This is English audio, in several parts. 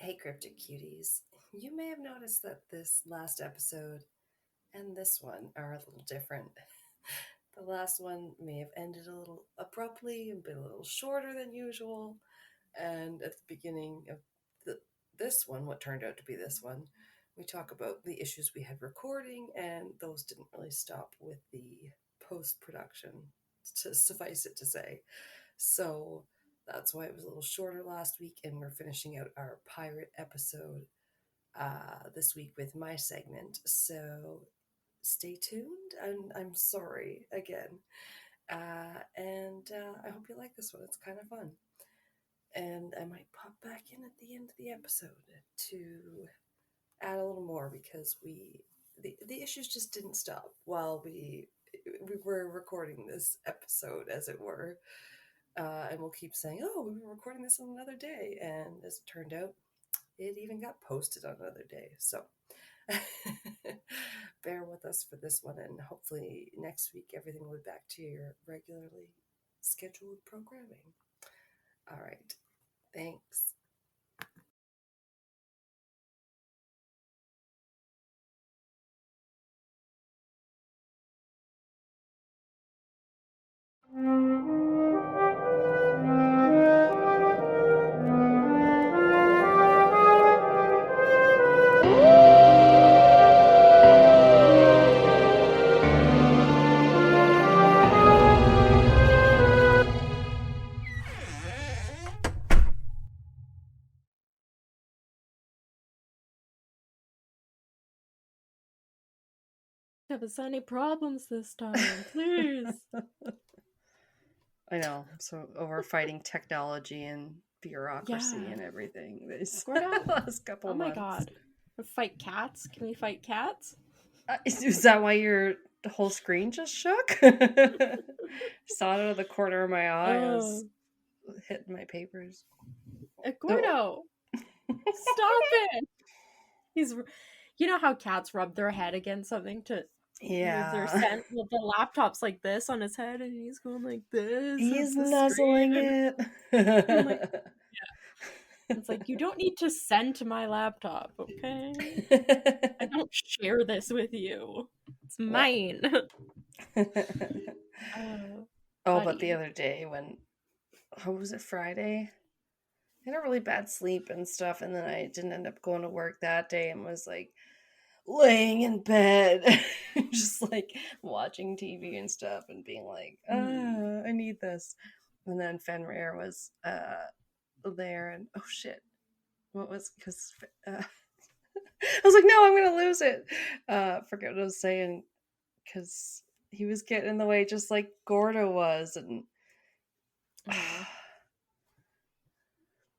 Hey, Cryptic Cuties. You may have noticed that this last episode and this one are a little different. The last one may have ended a little abruptly and been a little shorter than usual. And at the beginning of this one, what turned out to be this one, we talk about the issues we had recording, and those didn't really stop with the post-production, to suffice it to say. So that's why it was a little shorter last week, and we're finishing out our pirate episode this week with my segment. So stay tuned. I'm sorry again. And I hope you like this one. It's kind of fun. And I might pop back in at the end of the episode to add a little more because the issues just didn't stop while we were recording this episode, as it were. And we'll keep saying, oh, we were recording this on another day. And as it turned out, it even got posted on another day. So bear with us for this one. And hopefully next week, everything will be back to your regularly scheduled programming. All right. Thanks. Have us any problems this time, please. I know. So over fighting technology and bureaucracy and everything this Gordo, last couple oh my months. god. Fight cats? Can we fight cats? Is that why your whole screen just shook? Saw it out of the corner of my eye. I was hitting my papers. Gordo! Stop it! You know how cats rub their head against something to their scent? Well, the laptop's like this on his head, and he's going like this. He's nuzzling it. Like, yeah. It's like, you don't need to scent my laptop, okay? I don't share this with you. It's mine. But the other day when, was it Friday? I had a really bad sleep and stuff, and then I didn't end up going to work that day and was like laying in bed, just like watching TV and stuff and being like, I need this. And then Fenrir was there, and oh shit, what was, because I was like, no, I'm gonna lose it. Forget what I was saying, because he was getting in the way just like Gordo was, and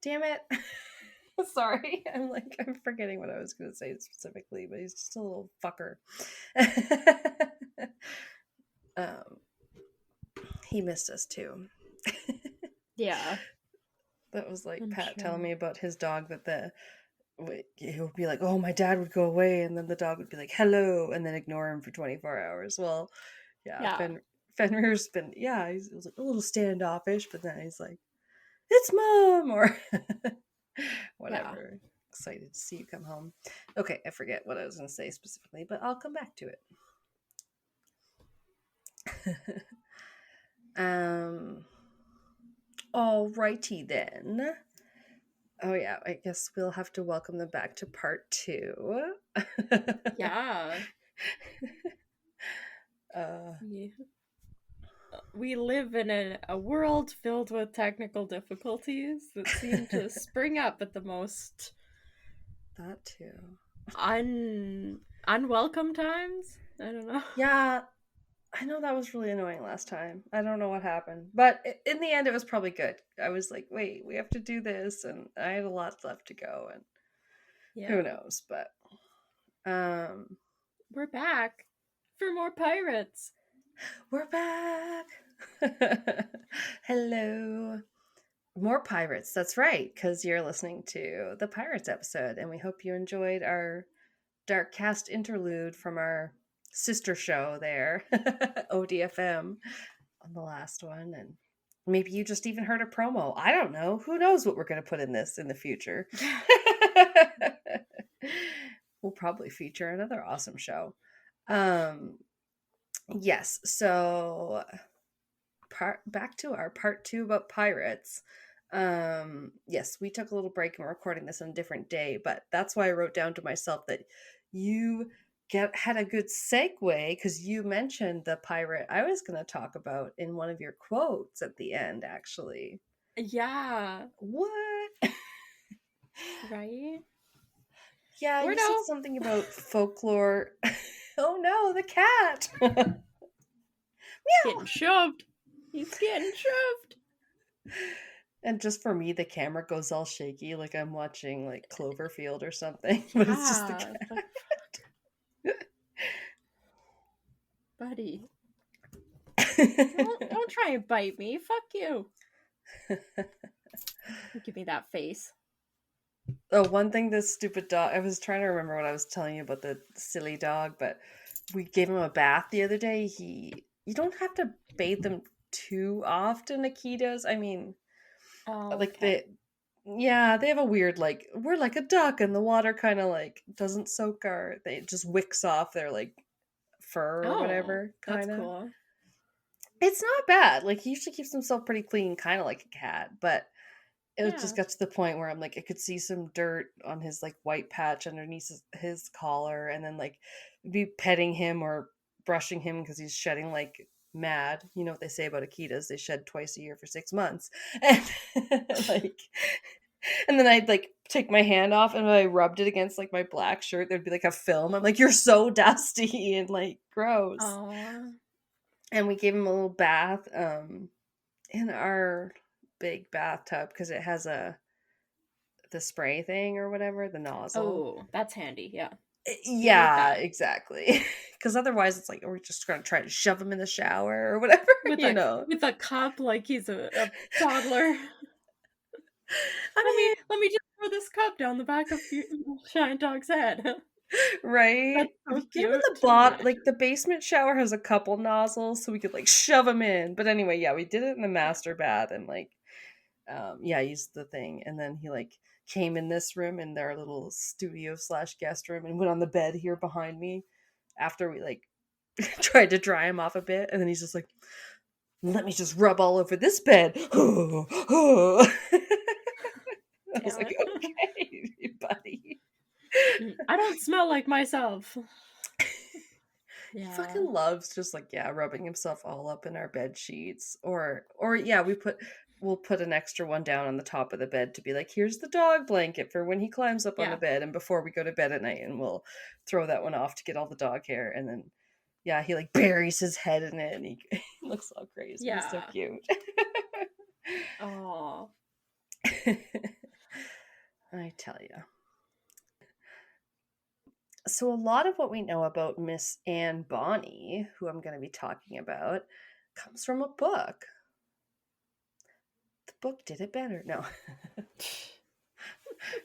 damn it. Sorry, I'm forgetting what I was going to say specifically, but he's just a little fucker. He missed us too. Yeah. That was like Pat telling me about his dog, that he would be like, oh, my dad would go away, and then the dog would be like, hello, and then ignore him for 24 hours. Well, Fenrir's been, he was like a little standoffish, but then he's like, it's mom, or whatever. Yeah. Excited to see you come home. Okay, I forget what I was going to say specifically, but I'll come back to it. Alrighty then. Oh yeah, I guess we'll have to welcome them back to part 2. Yeah. We live in a world filled with technical difficulties that seem to spring up at the most that too unwelcome times. I don't know. Yeah, I know that was really annoying last time. I don't know what happened, but in the end it was probably good. I was like, wait, we have to do this, and I had a lot left to go, and who knows, but we're back for more pirates. We're back. Hello. More pirates. That's right, because you're listening to the Pirates episode, and we hope you enjoyed our Dark Cast interlude from our sister show there, ODFM, on the last one, and maybe you just even heard a promo. I don't know. Who knows what we're going to put in this in the future? We'll probably feature another awesome show. Yes, so back to our part 2 about pirates. Yes, we took a little break and we're recording this on a different day, but that's why I wrote down to myself that you had a good segue because you mentioned the pirate I was going to talk about in one of your quotes at the end, actually. Yeah. What? Right? Yeah, you said something about folklore. Oh no, the cat! Meow! Getting shoved. He's getting shoved. And just for me, the camera goes all shaky, like I'm watching like Cloverfield or something. But it's just the cat. Buddy. Don't try and bite me. Fuck you. Give me that face. Oh, one thing, this stupid dog. I was trying to remember what I was telling you about the silly dog, but we gave him a bath the other day. You don't have to bathe them too often, Akitas. I mean, like they have a weird, like, we're like a duck and the water kind of like doesn't soak they just wicks off their like fur or whatever. That's cool. It's not bad. Like, he usually keeps himself pretty clean, kind of like a cat, but it just got to the point where I'm like, I could see some dirt on his like white patch underneath his collar, and then like be petting him or brushing him because he's shedding like mad. You know what they say about Akitas? They shed twice a year for 6 months. And like, and then I'd like take my hand off and when I rubbed it against like my black shirt, there'd be like a film. I'm like, you're so dusty and like gross. Aww. And we gave him a little bath in our big bathtub because it has the spray thing or whatever, the nozzle. Oh, that's handy. Yeah, exactly. Because otherwise it's like we're just gonna try to shove him in the shower or whatever, with a cup like he's a toddler. Let me just throw this cup down the back of Shine Dog's head. Right? So Get him in the bottom. Like, the basement shower has a couple nozzles, so we could like shove him in. But anyway, yeah, we did it in the master bath and like, used the thing, and then he like came in this room in their little studio / guest room and went on the bed here behind me after we like tried to dry him off a bit, and then he's just like, let me just rub all over this bed. I was like, okay, buddy. I don't smell like myself. He fucking loves just like, rubbing himself all up in our bed sheets, or we'll put an extra one down on the top of the bed to be like, here's the dog blanket for when he climbs up on the bed and before we go to bed at night, and we'll throw that one off to get all the dog hair, and then he like buries his head in it and he looks all crazy. He's so cute. Oh. I tell you. So a lot of what we know about Miss Anne Bonny, who I'm going to be talking about, comes from a book. The book did it better. No.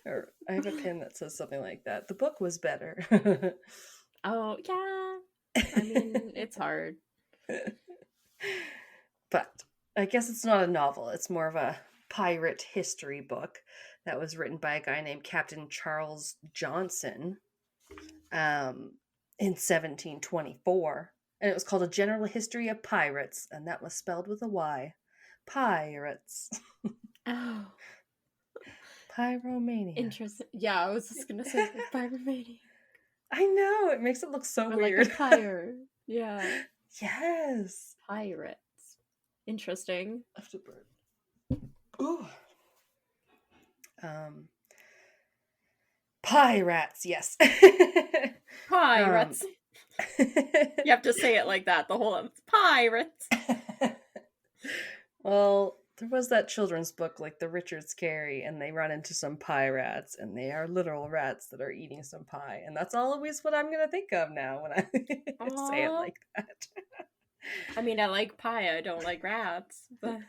Or I have a pin that says something like that. The book was better. Oh, yeah. I mean, it's hard. But I guess it's not a novel. It's more of a pirate history book that was written by a guy named Captain Charles Johnson in 1724. And it was called A General History of Pirates, and that was spelled with a Y. Pirates. Oh. Pyromania. Interesting. Yeah, I was just going to say pyromania. I know, it makes it look so weird. Like a pyre. Yeah. Yes. Pirates. Interesting. Afterbird. Ooh. Pirates, yes. Pirates. You have to say it like that the whole pirates. Well, there was that children's book like the Richard Scarry, and they run into some pie rats, and they are literal rats that are eating some pie, and that's always what I'm gonna think of now when I say it like that. I mean, I like pie, I don't like rats, but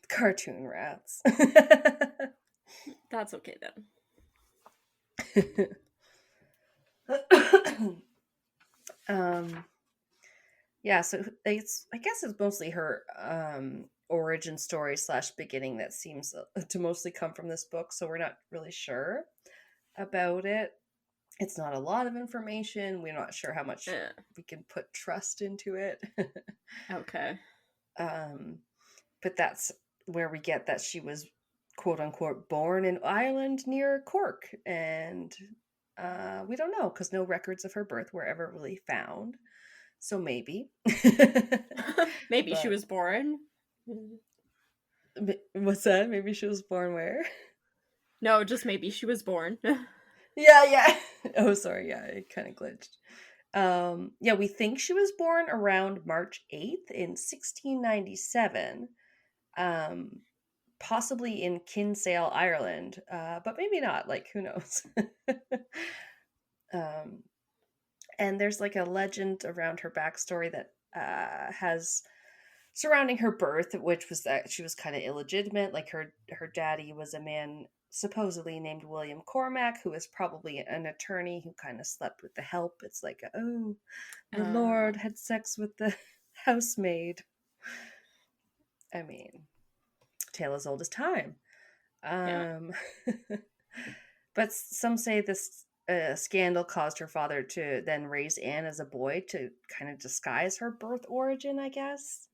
cartoon rats. That's okay then. Yeah, so I guess it's mostly her origin story / beginning that seems to mostly come from this book, so we're not really sure about it. It's not a lot of information. We're not sure how much we can put trust into it. Okay. But that's where we get that she was quote unquote born in Ireland near Cork, and we don't know because no records of her birth were ever really found. So maybe. Maybe she was born. What's that? Maybe she was born where? No, just maybe she was born. Yeah. Oh, sorry. Yeah, it kind of glitched. Yeah, we think she was born around March 8th in 1697. Possibly in Kinsale, Ireland, but maybe not. Like, who knows? And there's like a legend around her backstory that has surrounding her birth, which was that she was kind of illegitimate. Like her daddy was a man supposedly named William Cormac, who was probably an attorney who kind of slept with the help. It's like, oh, my lord had sex with the housemaid. I mean, tale as old as time. But some say this scandal caused her father to then raise Anne as a boy to kind of disguise her birth origin, I guess.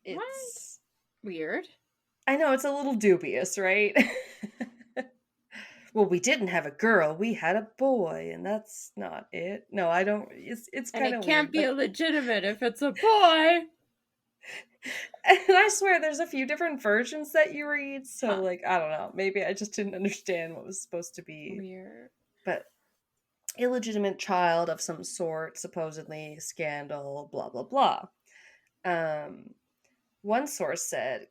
It's weird. I know, it's a little dubious, right? Well, we didn't have a girl, we had a boy, and that's not it. No, I don't. It's kind of weird. And it can't be illegitimate if it's a boy. And I swear there's a few different versions that you read, so like, I don't know. Maybe I just didn't understand what was supposed to be weird. But illegitimate child of some sort, supposedly, scandal, blah, blah, blah. One source said,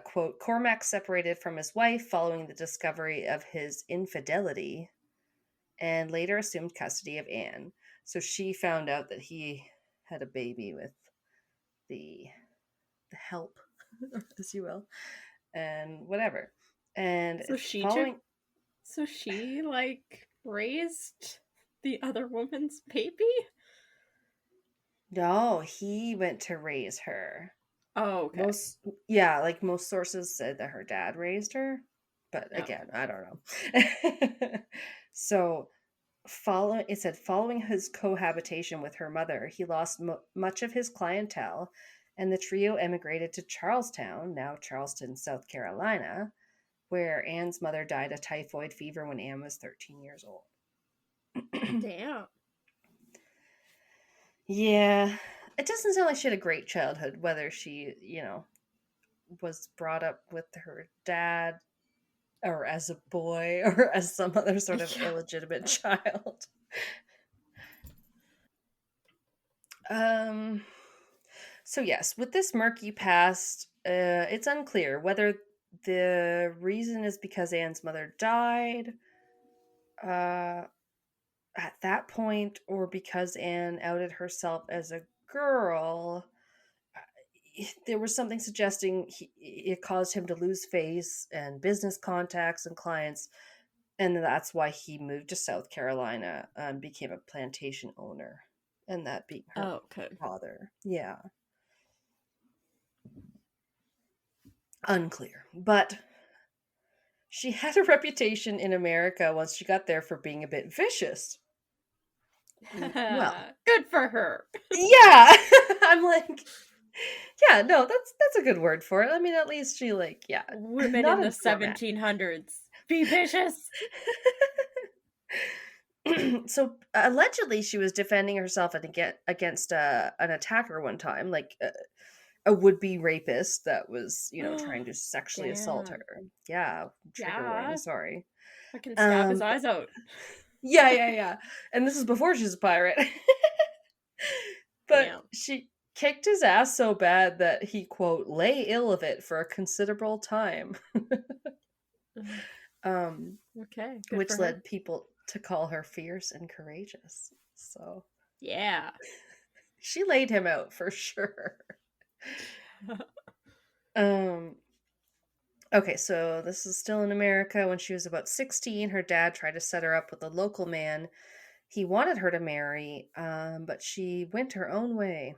quote, Cormac separated from his wife following the discovery of his infidelity and later assumed custody of Anne. So she found out that he had a baby with the help, as you will, and whatever. And so she like raised the other woman's baby? No, he went to raise her. Oh, okay. Most sources said that her dad raised her, but again, I don't know. So, following his cohabitation with her mother, he lost much of his clientele, and the trio emigrated to Charlestown, now Charleston, South Carolina, where Anne's mother died of typhoid fever when Anne was 13 years old. Damn. Yeah, it doesn't sound like she had a great childhood, whether she, was brought up with her dad or as a boy or as some other sort of illegitimate child. So yes, with this murky past, it's unclear whether the reason is because Anne's mother died at that point or because Anne outed herself as a girl. There was something suggesting it caused him to lose face and business contacts and clients, and that's why he moved to South Carolina and became a plantation owner, and that being her father. Yeah. Unclear. But she had a reputation in America once she got there for being a bit vicious. Well, good for her. Yeah. I'm like, yeah, no, that's a good word for it. I mean, at least she women in the 1700s be vicious. So allegedly she was defending herself against an attacker one time, like a would-be rapist that was trying to sexually assault her. Yeah, trigger warning, sorry. I can stab his eyes out. Yeah. And this is before she's a pirate. But she kicked his ass so bad that he, quote, lay ill of it for a considerable time. Okay. Which led people to call her fierce and courageous. So yeah. She laid him out for sure. Okay, so this is still in America. When she was about 16, her dad tried to set her up with a local man he wanted her to marry, but she went her own way.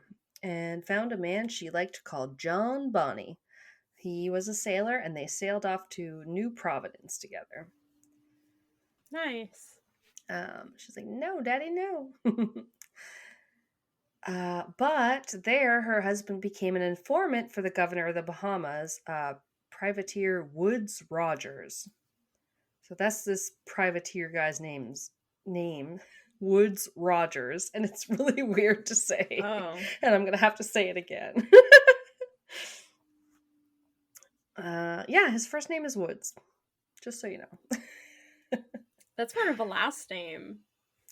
and found a man she liked called John Bonny. He was a sailor, and they sailed off to New Providence together. Nice. She's like, no, Daddy, no. But there, her husband became an informant for the governor of the Bahamas, privateer Woodes Rogers. So that's this privateer guy's name, Woodes Rogers, and it's really weird to say. Oh. And I'm gonna have to say it again. Yeah, his first name is Woods, just so you know. That's more of a last name.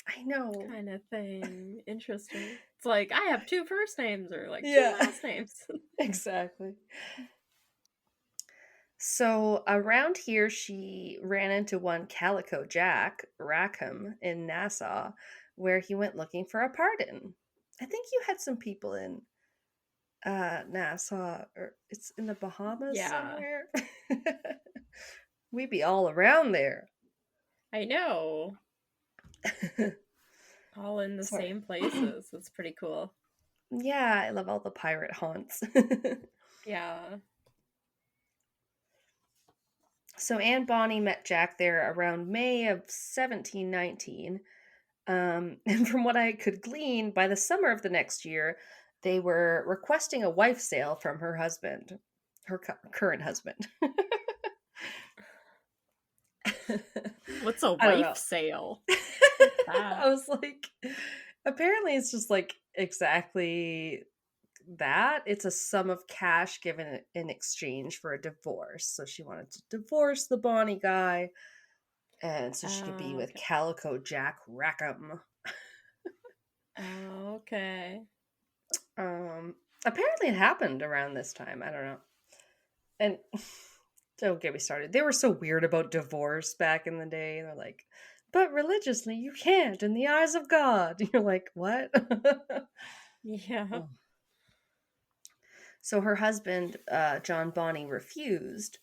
I know. Kind of thing. Interesting. It's like, I have 2 first names, or like 2 last names. Exactly. So around here, she ran into one Calico Jack, Rackham, in Nassau, where he went looking for a pardon. I think you had some people in Nassau, or it's in the Bahamas somewhere. We be all around there. I know. All in the same places. That's pretty cool. Yeah, I love all the pirate haunts. Yeah. So Anne Bonny met Jack there around May of 1719. And from what I could glean, by the summer of the next year, they were requesting a wife sale from her husband, her current husband. What's a wife sale? I was like, apparently it's just like exactly that. It's a sum of cash given in exchange for a divorce. So she wanted to divorce the Bonny guy, and so she could be with Calico Jack Rackham. Okay. Apparently it happened around this time. I don't know. And don't get me started. They were so weird about divorce back in the day. They're like, but religiously you can't in the eyes of God. You're like, what? Yeah. Oh. So her husband, John Bonny, refused,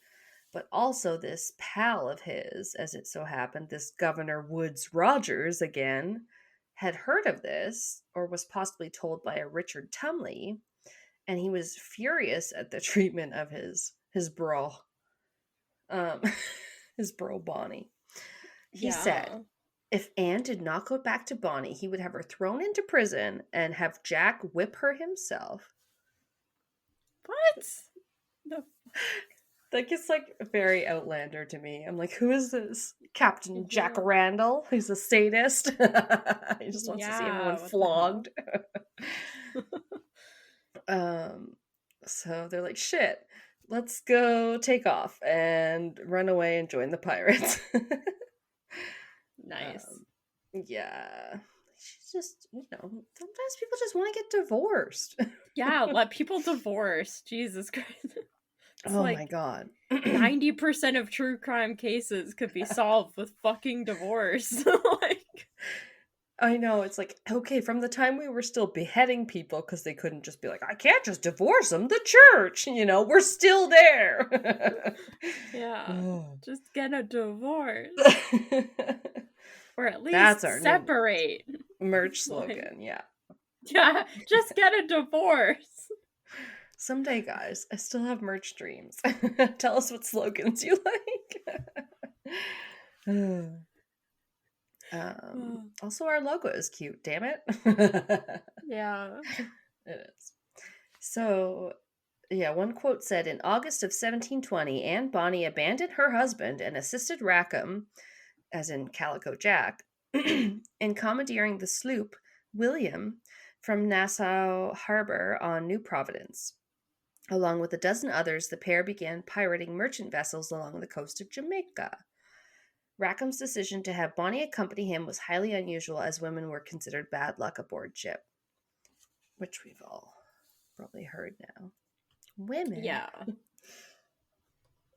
but also this pal of his, as it so happened, this Governor Woodes Rogers again, had heard of this, or was possibly told by a Richard Tumley, and he was furious at the treatment of his bro, his bro Bonny. He said, if Anne did not go back to Bonny, he would have her thrown into prison and have Jack whip her himself. What? The Like, it's like very Outlander to me. I'm like, who is this? Captain Jack Randall? He's a sadist. He just wants to see everyone flogged. So they're like, shit, let's go take off and run away and join the pirates. Nice. Yeah. She's just, sometimes people just want to get divorced. Yeah, let people divorce. Jesus Christ. It's oh my god. 90% of true crime cases could be solved with fucking divorce. I know, it's like, okay, from the time we were still beheading people because they couldn't just be like, I can't just divorce them, the church, we're still there. Yeah. Just get a divorce. Or at least That's our separate. Merch slogan, yeah. Yeah, just get a divorce. Someday, guys, I still have merch dreams. Tell us what slogans you like. Also, our logo is cute, damn it. Yeah. It is. So, yeah, one quote said, in August of 1720, Anne Bonny abandoned her husband and assisted Rackham, as in Calico Jack, in commandeering the sloop William from Nassau Harbor on New Providence. Along with a dozen others, the pair began pirating merchant vessels along the coast of Jamaica. Rackham's decision to have Bonny accompany him was highly unusual, as women were considered bad luck aboard ship. Which we've all probably heard now. Women? Yeah.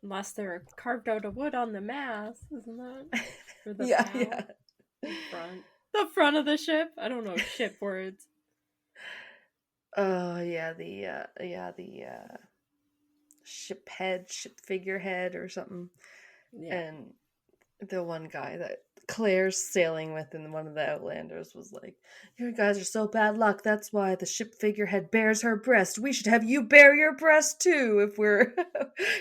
Unless they're carved out of wood on the mast, isn't that? Or the yeah. The front of the ship? I don't know ship words. Oh, yeah, the ship figurehead or something. Yeah. And the one guy that Claire's sailing with in one of the Outlanders was like, "You guys are so bad luck. That's why the ship figurehead bears her breast. We should have you bear your breast too if we're,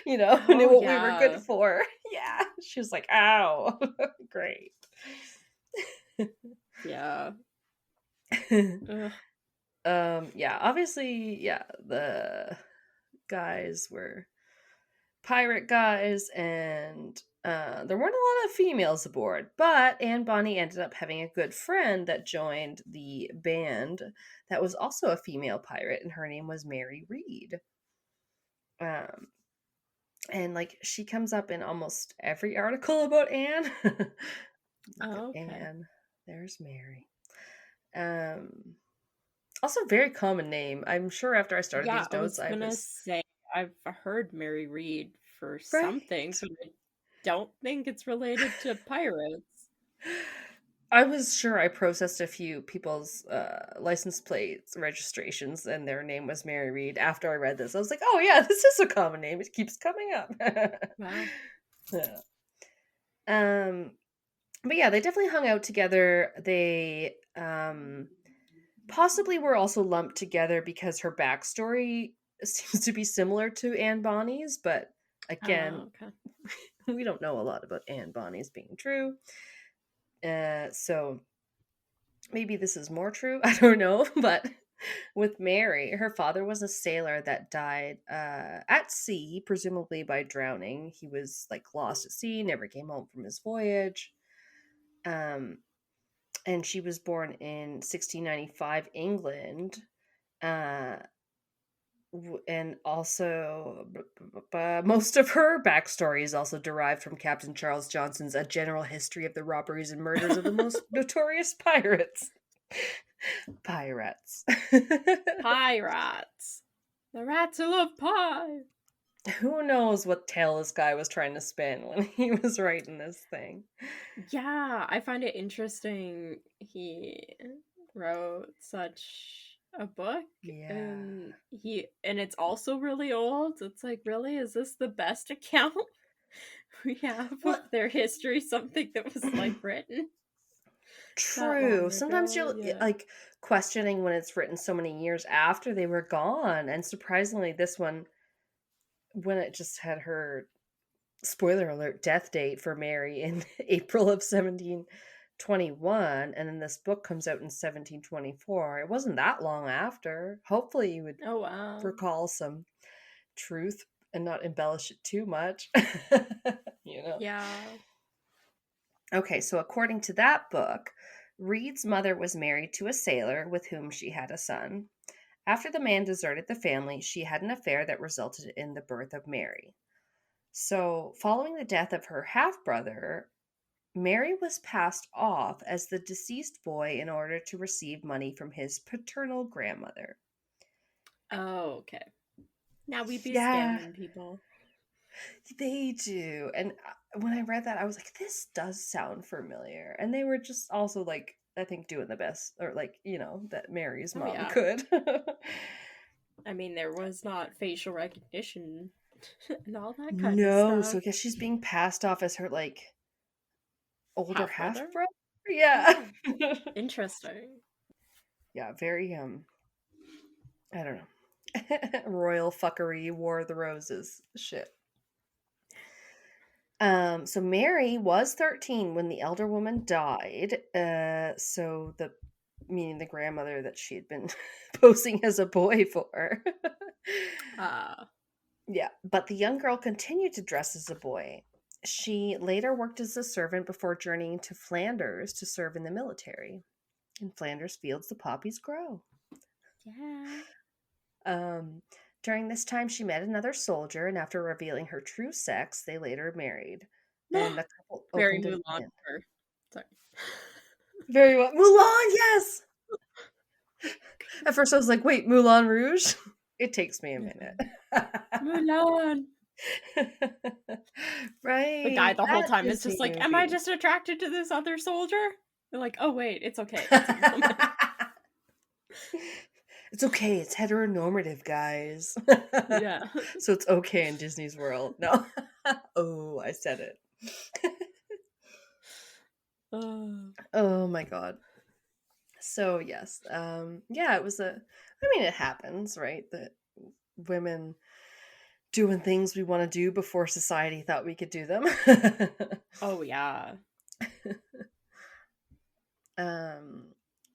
knew what we were good for." Yeah. She was like, "Ow." Great. Yeah. Yeah, obviously, yeah, the guys were pirate guys, and there weren't a lot of females aboard, but Anne Bonny ended up having a good friend that joined the band that was also a female pirate, and her name was Mary Read. And like she comes up in almost every article about Anne. Okay. Anne, there's Mary. Also very common name. I'm sure after I started these notes, I was gonna say I've heard Mary Read for right? something, but I don't think it's related to pirates. I was sure I processed a few people's license plates registrations, and their name was Mary Read. After I read this, I was like, "Oh yeah, this is a common name. It keeps coming up." Wow. Yeah. But yeah, they definitely hung out together. They possibly were also lumped together because her backstory seems to be similar to Anne Bonny's, but again, Okay. we don't know a lot about Anne Bonny's being true. So maybe this is more true. I don't know. But with Mary, her father was a sailor that died at sea, presumably by drowning. He was like lost at sea, never came home from his voyage. And she was born in 1695 England. And also most of her backstory is also derived from Captain Charles Johnson's A General History of the Robberies and Murders of the Most Notorious Pirates. Pirates. Pirates. The rats who love pie. Who knows what tale this guy was trying to spin when he was writing this thing. Yeah, I find it interesting he wrote such a book. Yeah. And it's also really old. It's like, really? Is this the best account we have of their history? Something that was like written? True. Sometimes you're like questioning when it's written so many years after they were gone. And surprisingly, this one, when it just had her, spoiler alert, death date for Mary in April of 1721, and then this book comes out in 1724. It wasn't that long after. Hopefully you would recall some truth and not embellish it too much. Yeah. Okay, so according to that book, Reed's mother was married to a sailor with whom she had a son. After the man deserted the family, she had an affair that resulted in the birth of Mary. So, following the death of her half-brother, Mary was passed off as the deceased boy in order to receive money from his paternal grandmother. Oh, okay. Now we be scamming people. They do. And when I read that, I was like, this does sound familiar. And they were just also like, I think doing the best, or like, that Mary's mom could. I mean, there was not facial recognition and all that kind of stuff. No, so I guess she's being passed off as her like older half-brother? Yeah. Interesting. Yeah, very I don't know. Royal fuckery, War of the Roses shit. So Mary was 13 when the elder woman died. Meaning the grandmother that she had been posing as a boy for. Yeah, but the young girl continued to dress as a boy. She later worked as a servant before journeying to Flanders to serve in the military. In Flanders fields, the poppies grow. Yeah. During this time, she met another soldier, and after revealing her true sex, they later married. And the couple very opened Mulan. Sorry. Very well. Mulan, yes! At first I was like, wait, Moulin Rouge? It takes me a minute. Mulan! Right. The guy the whole time is just like, am I just attracted to this other soldier? They're like, oh wait, it's okay. It's okay. It's heteronormative, guys. Yeah. So it's okay in Disney's world. No. Oh, I said it. Oh my god. So yes, yeah, it was it happens, right? That women doing things we want to do before society thought we could do them. Oh yeah.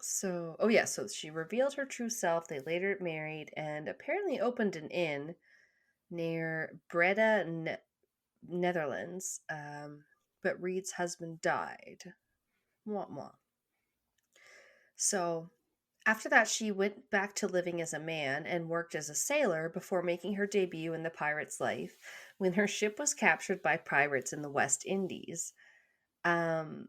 So she revealed her true self. They later married and apparently opened an inn near Breda, Netherlands. But Reed's husband died. Mwah, mwah. So after that, she went back to living as a man and worked as a sailor before making her debut in the pirate's life when her ship was captured by pirates in the West Indies. And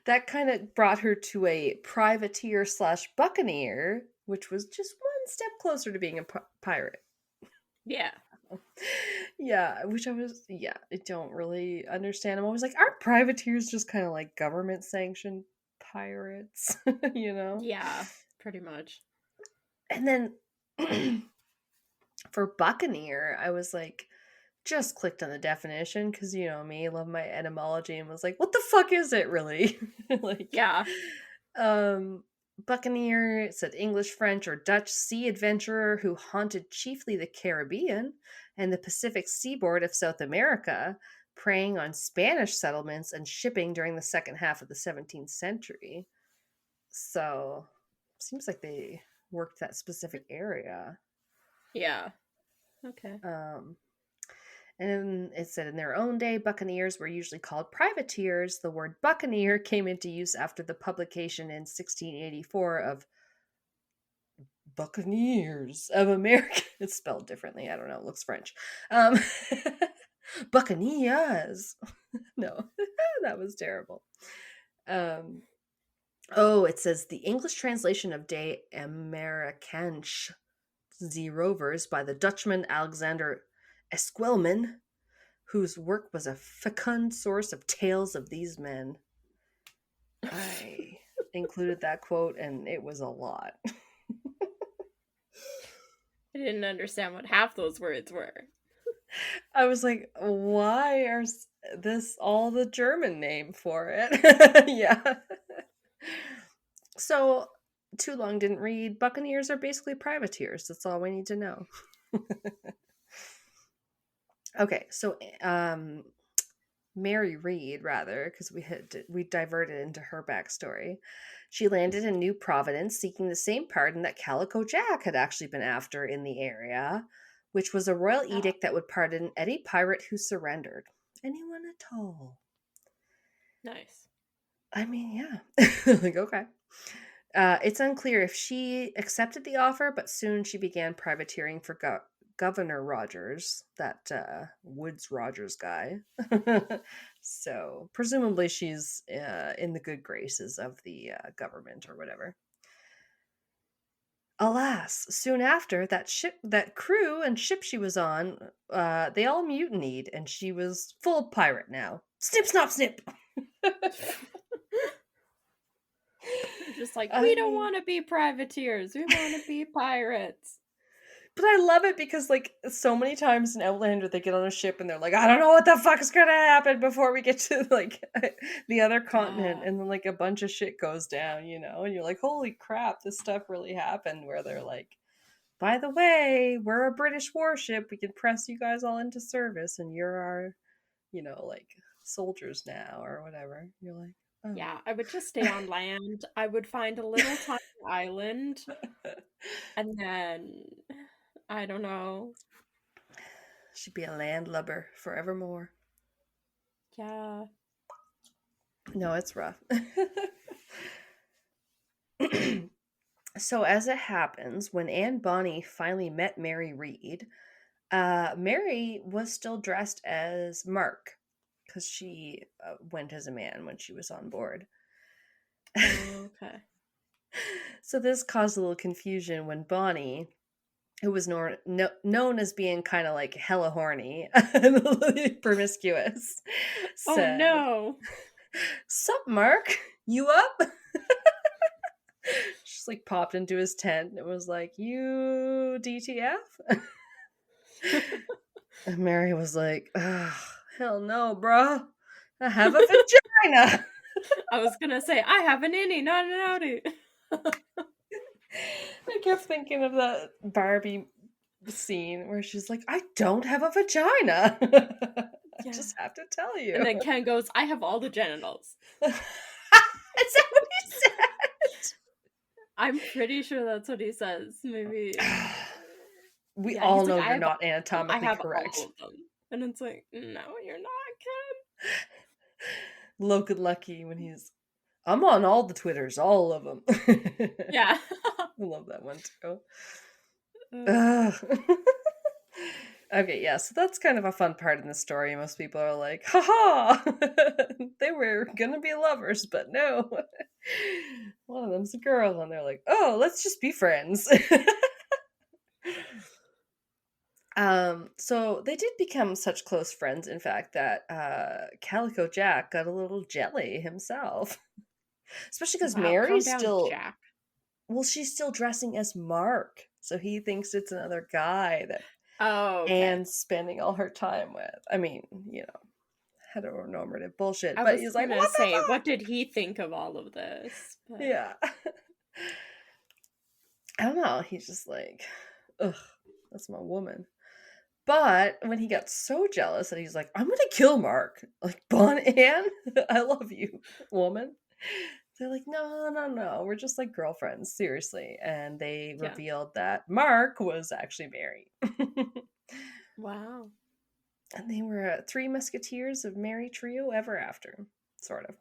that kind of brought her to a privateer / buccaneer, which was just one step closer to being a pirate. Yeah. Yeah, I don't really understand. I'm always like, aren't privateers just kind of like government sanctioned pirates? You know? Yeah, pretty much. And then for buccaneer, I was like, just clicked on the definition because you know me, love my etymology, and was like, what the fuck is it really? Like, yeah. Buccaneer, it said English, French, or Dutch sea adventurer who haunted chiefly the Caribbean and the Pacific seaboard of South America, preying on Spanish settlements and shipping during the second half of the 17th century. So, seems like they worked that specific area. Yeah. Okay. And it said in their own day, buccaneers were usually called privateers. The word buccaneer came into use after the publication in 1684 of Buccaneers of America. It's spelled differently. I don't know. It looks French. Buccaneers. No, that was terrible. It says the English translation of De Amerikansche the Rovers by the Dutchman Alexander Esquelman, whose work was a fecund source of tales of these men. I included that quote, and it was a lot. I didn't understand what half those words were. I was like, why are this all the German name for it? Yeah. So, too long didn't read. Buccaneers are basically privateers. That's all we need to know. Okay, so Mary Reed, rather, because we diverted into her backstory. She landed in New Providence seeking the same pardon that Calico Jack had actually been after in the area, which was a royal edict that would pardon any pirate who surrendered. Anyone at all. Nice. I mean, yeah. Like, okay. It's unclear if she accepted the offer, but soon she began privateering for Governor Rogers, that Woods Rogers guy. So presumably she's in the good graces of the government or whatever. Alas, soon after, that crew and ship she was on, they all mutinied, and she was full pirate now. Snip, snop, snip! Just like, we don't want to be privateers. We want to be pirates. But I love it because, like, so many times in Outlander, they get on a ship and they're like, I don't know what the fuck is gonna happen before we get to, like, the other continent. And then, like, a bunch of shit goes down, you know? And you're like, holy crap, this stuff really happened. Where they're like, by the way, we're a British warship. We can press you guys all into service. And you're our, you know, like, soldiers now or whatever. You're like, oh. Yeah, I would just stay on land. I would find a little tiny island. And then... I don't know. She'd be a landlubber forevermore. Yeah. No, it's rough. So as it happens, when Anne Bonny finally met Mary Reed, Mary was still dressed as Mark because she went as a man when she was on board. Okay. So this caused a little confusion when Bonny, who was known as being kind of like hella horny and promiscuous, said, oh no, sup Mark, you up? Just like popped into his tent and was like, you DTF? And Mary was like, hell no, bruh. I have a vagina. I was gonna say, I have an innie, not an outie. I kept thinking of that Barbie scene where she's like, I don't have a vagina. I just have to tell you. And then Ken goes, I have all the genitals. Is that what he said? I'm pretty sure that's what he says. Maybe. We all know like, you're not anatomically correct. All of them. And it's like, no, you're not, Ken. Logan Lucky when he's, I'm on all the Twitters, all of them. Yeah. I love that one too. Okay, yeah, so that's kind of a fun part in the story. Most people are like, haha, they were gonna be lovers, but no. One of them's a girl, and they're like, oh, let's just be friends. So they did become such close friends, in fact, that Calico Jack got a little jelly himself. Especially because Mary's still Jack. Well, she's still dressing as Mark, so he thinks it's another guy that Anne's spending all her time with. I mean, you know, heteronormative bullshit. But he's like, what the fuck? What did he think of all of this? But... Yeah. I don't know. He's just like, ugh, that's my woman. But when he got so jealous that he's like, I'm gonna kill Mark. Like, Anne, I love you, woman. They're like, no, we're just like girlfriends, seriously. And they revealed that Mark was actually married. Wow. And they were three musketeers of merry trio ever after, sort of.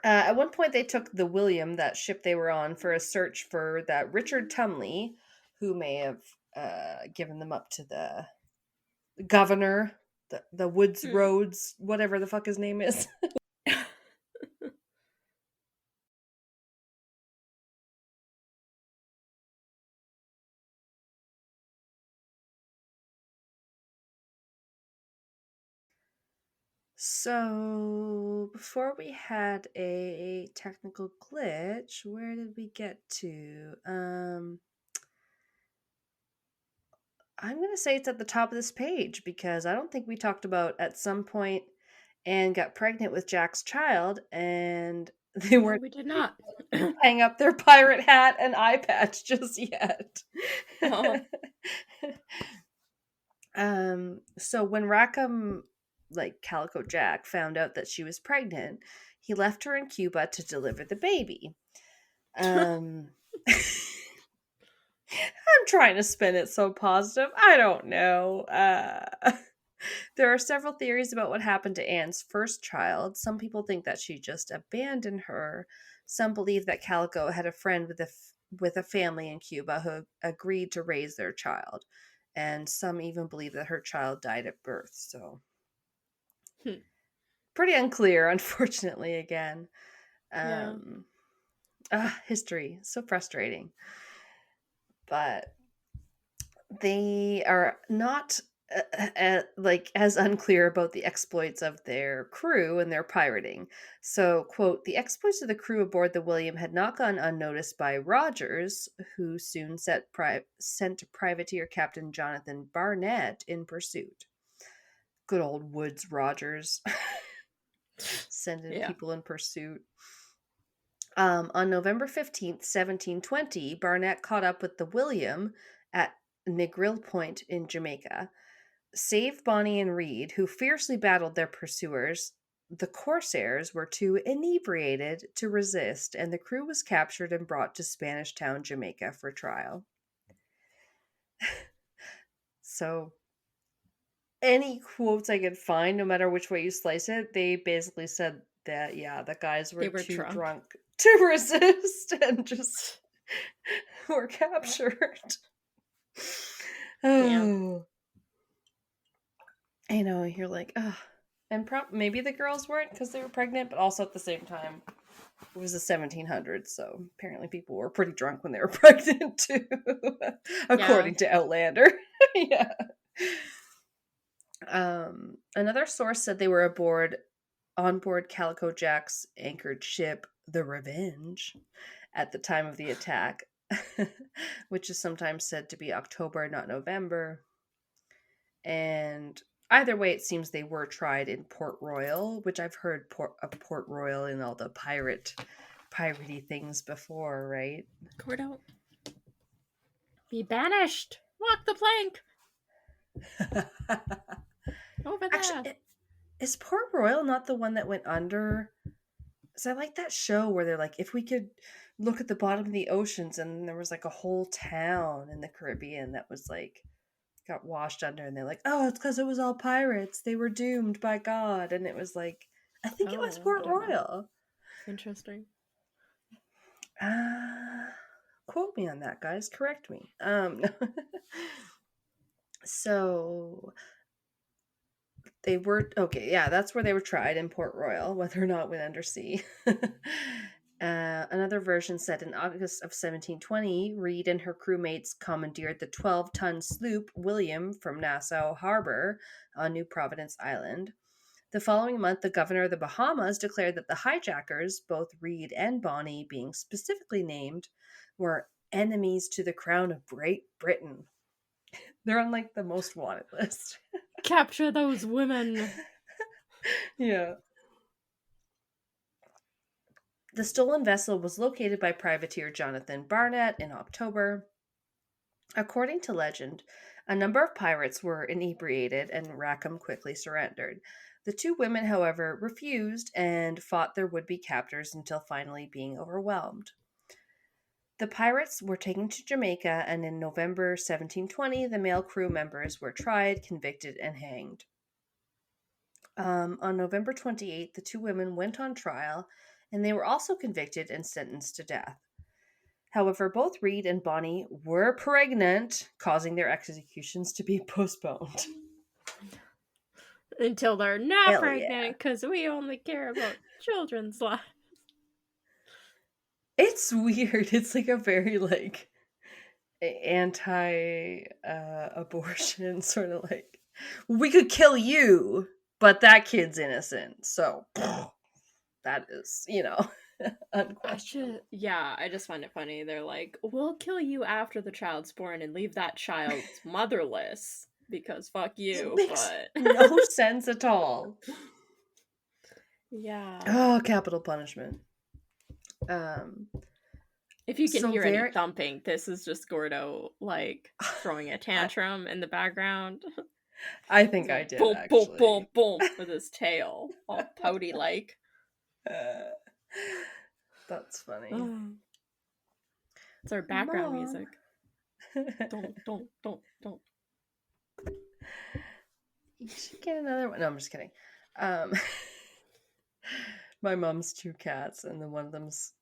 At one point, they took the William, that ship they were on, for a search for that Richard Tumley, who may have given them up to the governor, the Woods Rhodes, whatever the fuck his name is. So, before we had a technical glitch, where did we get to? I'm going to say it's at the top of this page because I don't think we talked about at some point Anne got pregnant with Jack's child and they weren't. We did not hang up their pirate hat and eye patch just yet. Oh. So when Rackham, like Calico Jack, found out that she was pregnant, he left her in Cuba to deliver the baby. I'm trying to spin it so positive. I don't know. There are several theories about what happened to Anne's first child. Some people think that she just abandoned her. Some believe that Calico had a friend with a family in Cuba who agreed to raise their child. And some even believe that her child died at birth. So pretty unclear, unfortunately, again. History. So frustrating. But they are not like as unclear about the exploits of their crew and their pirating. So, quote, the exploits of the crew aboard the William had not gone unnoticed by Rogers, who soon sent privateer Captain Jonathan Barnett in pursuit. Good old Woods Rogers. Sending people in pursuit. On November 15th, 1720, Barnett caught up with the William at Negril Point in Jamaica, saved Bonny and Reed, who fiercely battled their pursuers. The corsairs were too inebriated to resist, and the crew was captured and brought to Spanish Town, Jamaica for trial. So, any quotes I could find, no matter which way you slice it, they basically said that, the guys were too drunk to resist and just were captured. Oh. I know, you're like, ugh. And maybe the girls weren't because they were pregnant, but also at the same time, it was the 1700s, so apparently people were pretty drunk when they were pregnant too, according to Outlander. Yeah. Another source said they were on board Calico Jack's anchored ship, the Revenge, at the time of the attack, which is sometimes said to be October, not November. And Either way, it seems they were tried in Port Royal, which I've heard of Port Royal in all the piratey things before, right? Gordo, be banished. Walk the plank. Over there. Actually, is Port Royal not the one that went under? Because I like that show where they're like, if we could look at the bottom of the oceans, and there was like a whole town in the Caribbean that was like got washed under, and they're like, oh, it's because it was all pirates. They were doomed by God, and it was like, I think it was Port Royal. Interesting. Quote me on that, guys. Correct me. So they were okay. Yeah, that's where they were tried in Port Royal, whether or not went undersea. Another version said in August of 1720, Reed and her crewmates commandeered the 12-ton sloop William from Nassau Harbor on New Providence Island. The following month, the governor of the Bahamas declared that the hijackers, both Reed and Bonny being specifically named, were enemies to the crown of Great Britain. They're on like the most wanted list. Capture those women. Yeah. The stolen vessel was located by privateer Jonathan Barnett in October. According to legend, a number of pirates were inebriated and Rackham quickly surrendered. The two women, however, refused and fought their would-be captors until finally being overwhelmed. The pirates were taken to Jamaica, and in November 1720, the male crew members were tried, convicted, and hanged. On November 28th, the two women went on trial, and they were also convicted and sentenced to death. However, both Reed and Bonny were pregnant, causing their executions to be postponed. Until they're not pregnant, because we only care about children's lives. It's weird. It's like a very like anti-abortion sort of like, we could kill you, but that kid's innocent, so that is, unquestionable. I just find it funny. They're like, we'll kill you after the child's born and leave that child motherless because fuck you. It makes no sense at all. Yeah. Oh, capital punishment. If you can hear any thumping, this is just Gordo like throwing a tantrum in the background. I think I did. Boom, actually. boom, boom, boom, with his tail, all pouty like. That's funny. It's our background music. Don't. You should get another one. No, I'm just kidding. My mom's two cats, and then one of them's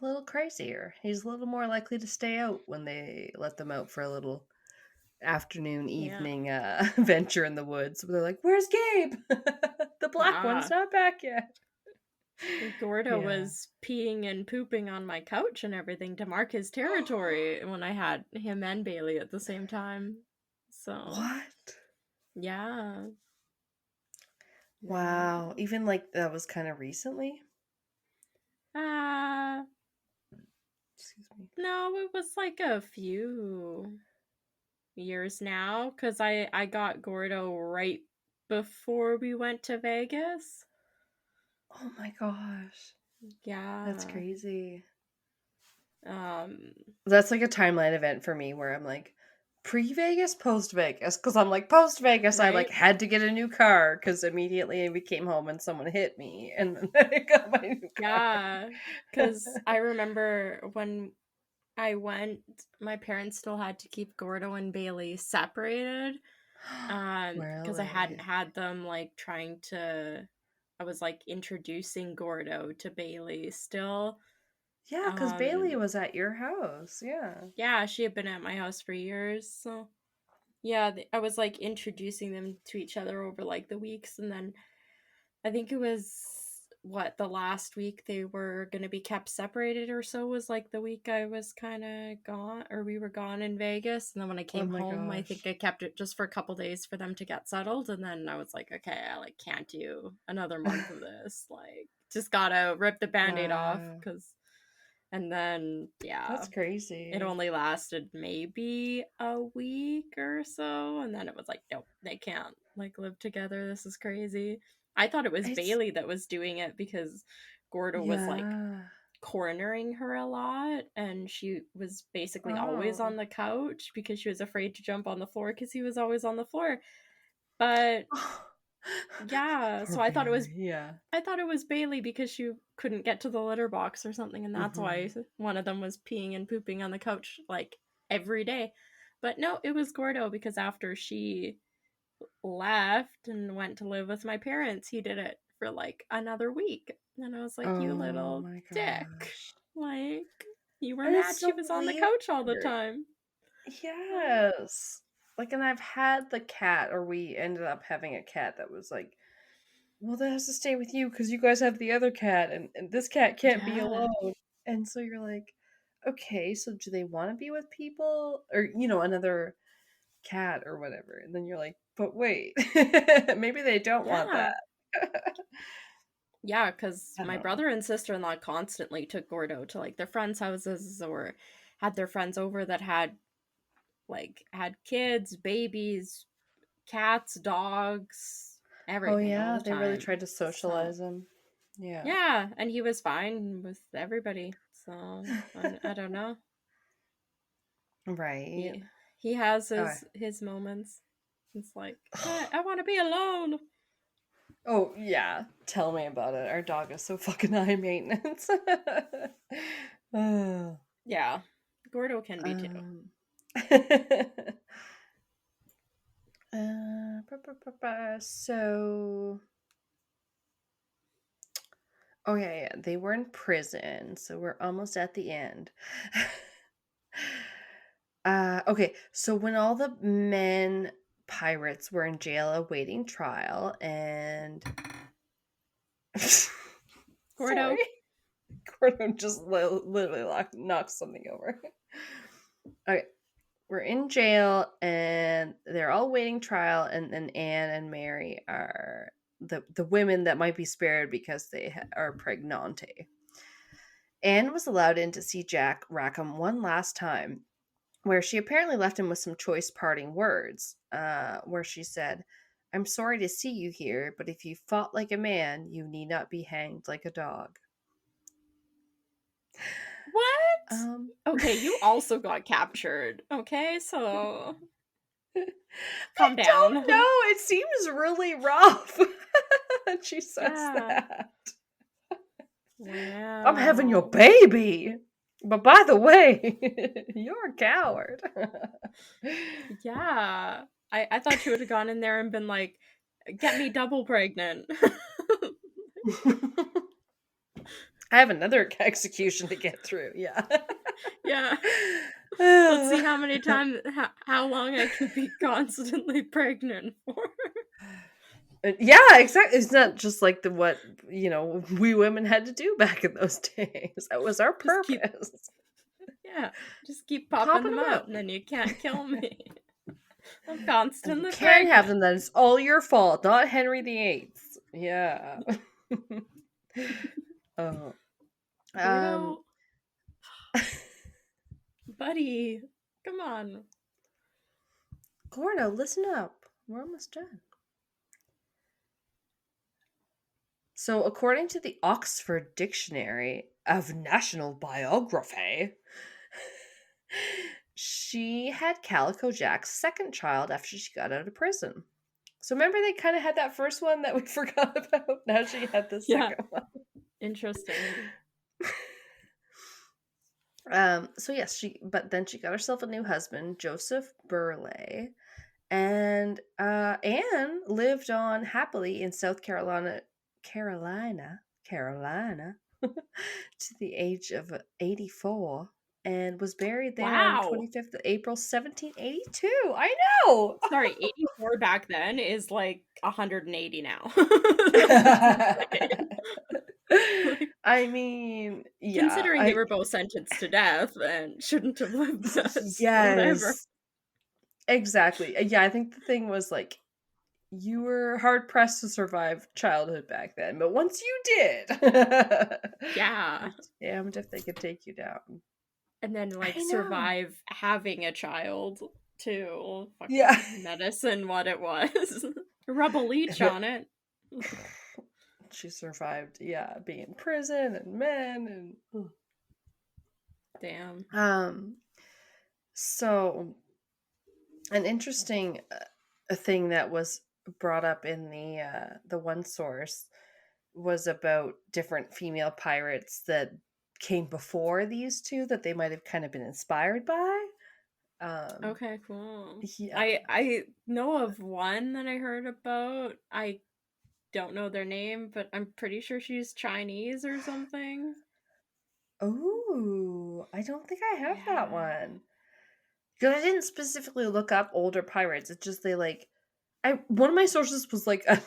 a little crazier. He's a little more likely to stay out when they let them out for a little afternoon, evening venture in the woods. They're like, "Where's Gabe? The black one's not back yet." Gordo was peeing and pooping on my couch and everything to mark his territory when I had him and Bailey at the same time. So what? Yeah. Wow. Even like that was kind of recently? Excuse me. No, it was like a few years now, because I got Gordo right before we went to Vegas. Oh my gosh. Yeah. That's crazy. That's like a timeline event for me where I'm like, pre-Vegas, post-Vegas, because I'm like, post-Vegas, right? I like had to get a new car because immediately we came home and someone hit me, and then I got my new car. Yeah, because I remember when I went, my parents still had to keep Gordo and Bailey separated, because I hadn't had them like I was like introducing Gordo to Bailey still. Yeah, because Bailey was at your house. Yeah, she had been at my house for years. So, yeah, I was like introducing them to each other over like the weeks. And then I think it was, the last week they were going to be kept separated or so was like the week I was kind of gone, or we were gone in Vegas. And then when I came home, I think I kept it just for a couple days for them to get settled. And then I was like, okay, I like can't do another month of this. Like, just gotta rip the Band-Aid off because... And then, that's crazy. It only lasted maybe a week or so, and then it was like, nope, they can't like live together. This is crazy. I thought it was Bailey that was doing it because Gordo was like cornering her a lot, and she was basically always on the couch because she was afraid to jump on the floor because he was always on the floor. But yeah, so I thought it was Bailey because she couldn't get to the litter box or something, and that's why one of them was peeing and pooping on the couch like every day. But no, it was Gordo because after she left and went to live with my parents, he did it for like another week. And I was like, you little dick. Like, you were mad she was on the couch all the time. Yes. Like, and I've had the cat, or we ended up having a cat that was like, well, that has to stay with you because you guys have the other cat, and this cat can't be alone. And so you're like, okay, so do they want to be with people? Or, another cat or whatever. And then you're like, but wait, maybe they don't want that. Yeah, because my brother and sister-in-law constantly took Gordo to like their friends' houses or had their friends over that had kids, babies, cats, dogs, everything. Oh yeah, all the they time. really tried to socialize him. Yeah, and he was fine with everybody. So I don't know. Right. He has his moments. It's like, I want to be alone. Oh, yeah. Tell me about it. Our dog is so fucking high maintenance. Yeah. Gordo can be too. So... Oh, yeah. They were in prison, so we're almost at the end. Okay, so when all the men pirates were in jail awaiting trial, and Gordo just literally knocked something over. Okay, we're in jail, and they're all waiting trial, and then Anne and Mary are the women that might be spared because they are pregnante. Anne was allowed in to see Jack Rackham one last time, where she apparently left him with some choice parting words, where she said, "I'm sorry to see you here, but if you fought like a man, you need not be hanged like a dog." What? Okay, you also got captured. Okay, so calm down. No, it seems really rough. She says that. Wow. I'm having your baby. But by the way, you're a coward. Yeah. I thought you would have gone in there and been like, get me double pregnant. I have another execution to get through. Yeah. Yeah. Let's see how many times, how long I can be constantly pregnant for. Yeah, exactly. It's not just like what we women had to do back in those days. That was our purpose. Just keep popping them out, and then you can't kill me. I'm constantly pregnant. You can't have them. Then it's all your fault, not Henry VIII. Yeah. Buddy, come on. Gordo, listen up. We're almost done. So, according to the Oxford Dictionary of National Biography, she had Calico Jack's second child after she got out of prison. So remember they kind of had that first one that we forgot about? Now she had the second one. Interesting. So yes, but then she got herself a new husband, Joseph Burleigh, and Anne lived on happily in South Carolina to the age of 84, and was buried there on 25th of April 1782. I know. Sorry, 84 back then is like 180 now. I mean, yeah. Considering they were both sentenced to death and shouldn't have lived as whatever. Exactly. Yeah, I think the thing was like, you were hard pressed to survive childhood back then, but once you did, yeah, damned if they could take you down. And then survive having a child too. Yeah, medicine, what it was. Rub a leech on it. She survived, being in prison and men and damn. So an interesting thing that was brought up in the one source was about different female pirates that came before these two that they might have kind of been inspired by. Okay, cool. Yeah. I know of one that I heard about. I don't know their name, but I'm pretty sure she's Chinese or something. Oh, I don't think I have that one. Because I didn't specifically look up older pirates. It's just one of my sources was like an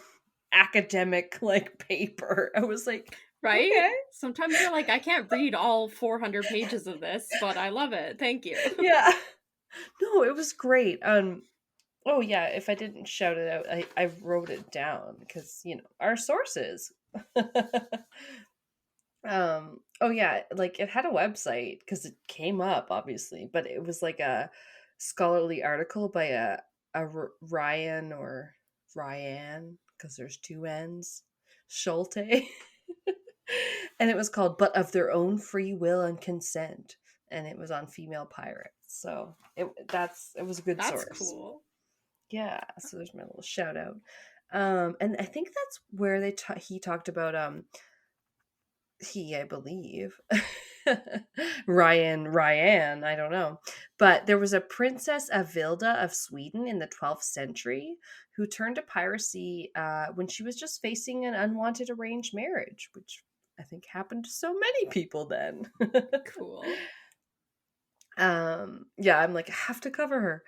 academic paper. I was like, right? Okay. Sometimes you're like, I can't read all 400 pages of this, but I love it. Thank you. Yeah. No, it was great. Oh yeah, if I didn't shout it out, I wrote it down because our sources. Oh yeah, it had a website because it came up obviously, but it was like a scholarly article by Ryan or Ryan because there's two N's, Schulte. And it was called "But of Their Own Free Will and Consent," and it was on female pirates. So it was a good source. That's cool. Yeah, so there's my little shout out. And I think that's where he talked about I believe Ryan, I don't know, but there was a Princess Avilda of Sweden in the 12th century who turned to piracy when she was just facing an unwanted arranged marriage, which I think happened to so many people then. Cool. Yeah, I'm like, I have to cover her.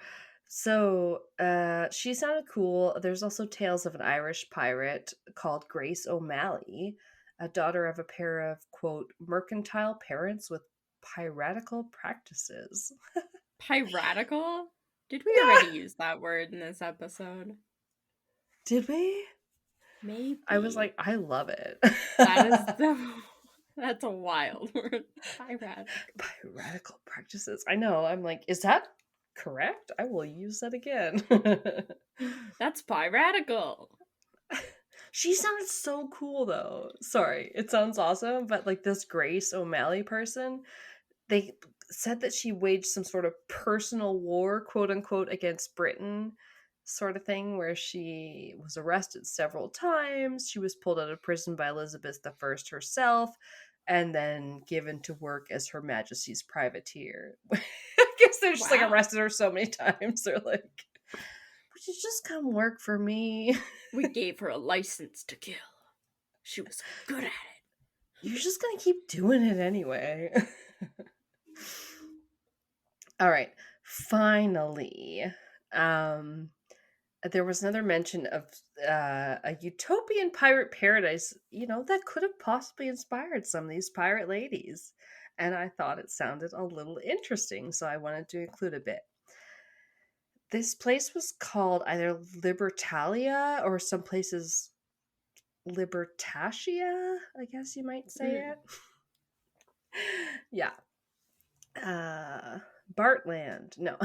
So she sounded cool. There's also tales of an Irish pirate called Grace O'Malley, a daughter of a pair of, quote, mercantile parents with piratical practices. Piratical? Did we already use that word in this episode? Did we? Maybe. I was like, I love it. That's a wild word. Piratical practices. I know. I'm like, is that correct? I will use that again. That's piratical. She sounded so cool though. Sorry, it sounds awesome, but this Grace O'Malley person, they said that she waged some sort of personal war, quote unquote, against Britain, sort of thing, where she was arrested several times. She was pulled out of prison by Elizabeth I herself, and then given to work as Her Majesty's privateer. I guess they just arrested her so many times. They're like, would you just come work for me? We gave her a license to kill. She was good at it. You're just gonna keep doing it anyway. All right. Finally, there was another mention of a utopian pirate paradise, that could have possibly inspired some of these pirate ladies. And I thought it sounded a little interesting, so I wanted to include a bit. This place was called either Libertalia or some places Libertatia, I guess you might say it. Yeah. Bartland. No.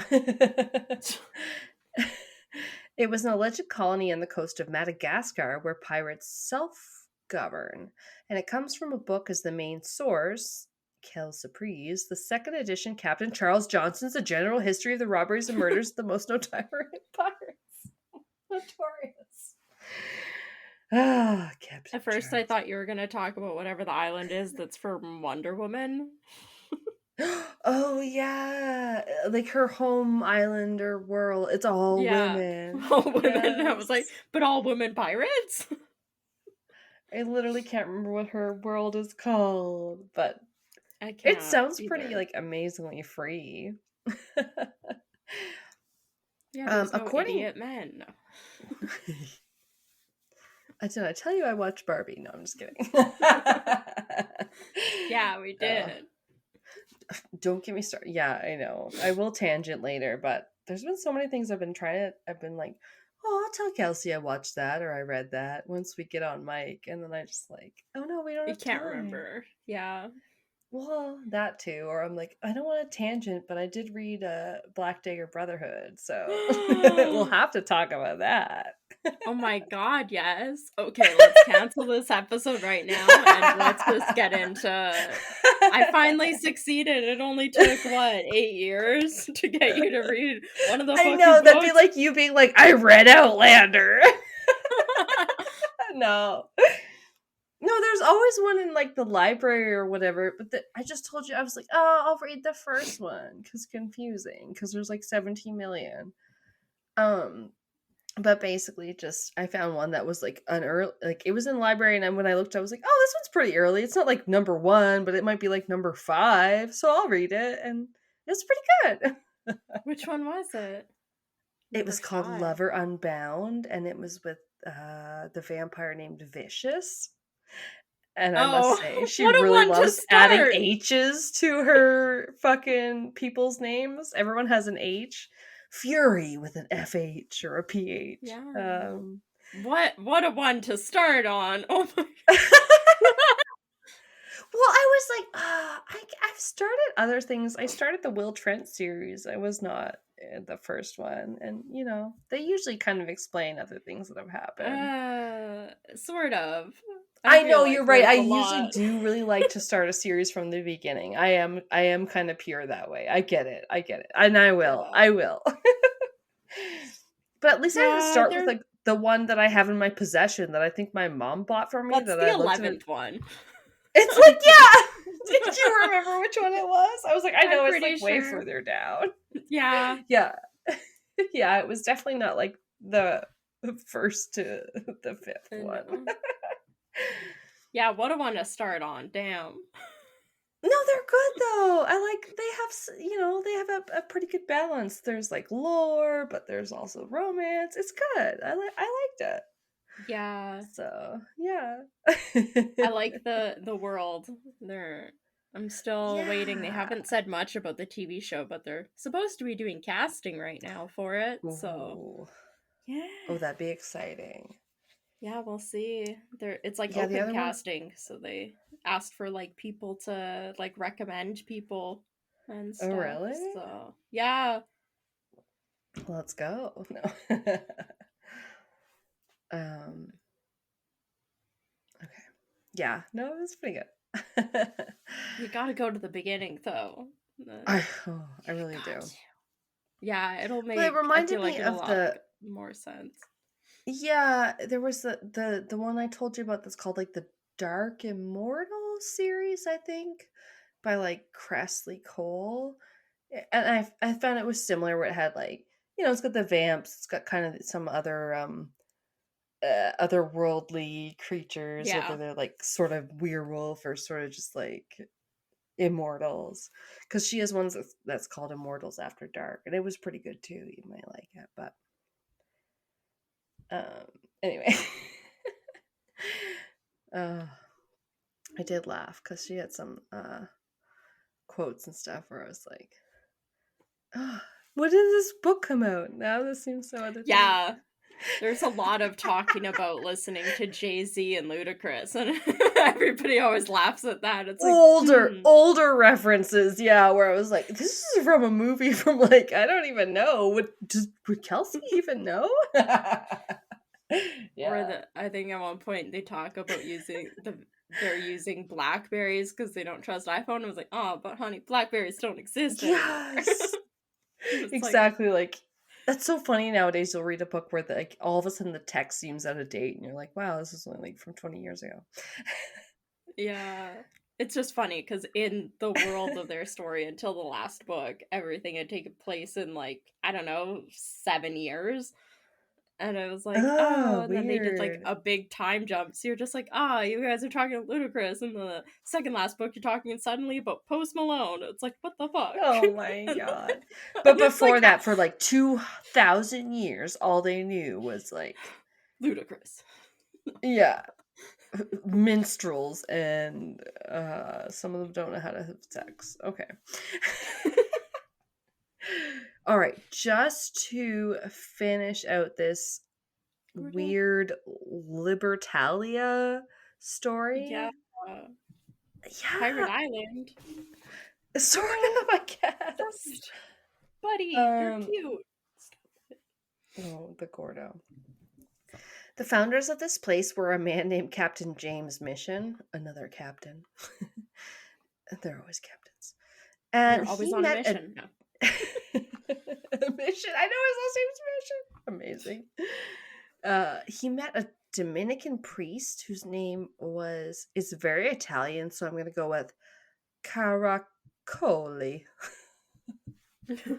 It was an alleged colony on the coast of Madagascar where pirates self-govern. And it comes from a book as the main source, Quelle Surprise, the second edition, Captain Charles Johnson's A General History of the Robberies and Murders of the Most Notorious Pirates. Notorious. Ah, Captain At first, Charles. I thought you were going to talk about whatever the island is that's from Wonder Woman. Oh, yeah. Her home island or world. It's all women. All women. Yes. I was like, but all women pirates? I literally can't remember what her world is called, but it sounds pretty amazingly free. Yeah, there's no idiot men. Did I tell you I watched Barbie? No, I'm just kidding. Yeah, we did. Don't get me started. Yeah, I know. I will tangent later, but there's been so many things I've been like, oh, I'll tell Kelsey I watched that or I read that once we get on mic, and then I just oh no, we don't have time. You can't remember. Yeah. Well, that too. Or I'm like, I don't want to tangent, but I did read Black Dagger Brotherhood, so we'll have to talk about that. Oh my god, yes. Okay, let's cancel this episode right now and let's just get into... I finally succeeded. It only took, 8 years to get you to read one of the fucking know, that'd be books? like you being like, I read Outlander. No. No, there's always one in like the library or whatever, but I just told you, I was like, oh, I'll read the first one, because confusing, because there's like 17 million. But basically just, I found one that was like an early, like it was in the library, and then when I looked, I was like, oh, this one's pretty early. It's not like number 1, but it might be like number 5, so I'll read it, and it's pretty good. Which one was it? It was called Lover Unbound, and it was with the vampire named Vicious. And I must say, she really loves adding H's to her fucking people's names. Everyone has an H. Fury with an FH or a PH. Yeah. What a one to start on. Oh my Well, I was like, I've started other things. I started the Will Trent series. I was not the first one. And, you know, they usually kind of explain other things that have happened. Sort of. I know, you're right. I usually do really like to start a series from the beginning. I am kind of pure that way. I get it. And I will. But at least I didn't start with like the one that I have in my possession that I think my mom bought for me. That's the 11th one. It's like, yeah. Did you remember which one it was? I was like, I know, it's like way further down. Yeah. Yeah. Yeah, it was definitely not like the first to the 5th one. Yeah, what a one to start on. Damn. No, they're good though. They have a pretty good balance. There's like lore, but there's also romance. It's good. I liked it. Yeah. So, yeah. I like the world. I'm still waiting. They haven't said much about the TV show, but they're supposed to be doing casting right now for it. Ooh. So, yeah. Oh, that'd be exciting. Yeah, we'll see. It's like open casting, so they asked for like people to like recommend people and stuff. Oh, really? So, yeah. Let's go. No. Okay. Yeah. No, it was pretty good. You gotta go to the beginning, though. I really do. Yeah, it'll make. Well, it reminded me of the more sense. Yeah, there was the one I told you about that's called like the Dark Immortal series, I think, by like Cressley Cole, and I found it was similar where it had like, you know, it's got the vamps, it's got kind of some other otherworldly creatures, whether they're like sort of werewolf or sort of just like immortals, because she has ones that's called Immortals After Dark, and it was pretty good too. You might like it, but anyway. I did laugh because she had some quotes and stuff where I was like, oh, when did this book come out? Now this seems so other things. There's a lot of talking about listening to Jay-Z and Ludacris, and everybody always laughs at that. It's like older references, where I was like, this is from a movie from like, I don't even know. Would Kelsey even know? Or I think at one point they talk about they're using Blackberries because they don't trust iPhone. I was like, oh, but honey, Blackberries don't exist anymore. Yes. Exactly, like that's so funny nowadays. You'll read a book where like all of a sudden the text seems out of date, and you're like, wow, this is only like from 20 years ago. Yeah. It's just funny because in the world of their story, until the last book, everything had taken place in like, I don't know, 7 years. And I was like, and then they did like a big time jump. So you're just like, you guys are talking Ludacris. In the second last book, you're talking suddenly about Post Malone. It's like, what the fuck? Oh my god. But before like, that, for like 2,000 years, all they knew was like Ludacris. Yeah. Minstrels, and some of them don't know how to have sex. Okay. All right, just to finish out this weird Libertalia story. Yeah. Pirate Island. Sort of, I guess. Buddy, you're cute. Oh, the Gordo. The founders of this place were a man named Captain James Mission, another captain. They're always captains. And They're always he on met mission. a Mission. I know his last name's Mission. Amazing. He met a Dominican priest whose name is very Italian, so I'm going to go with Caracoli. Because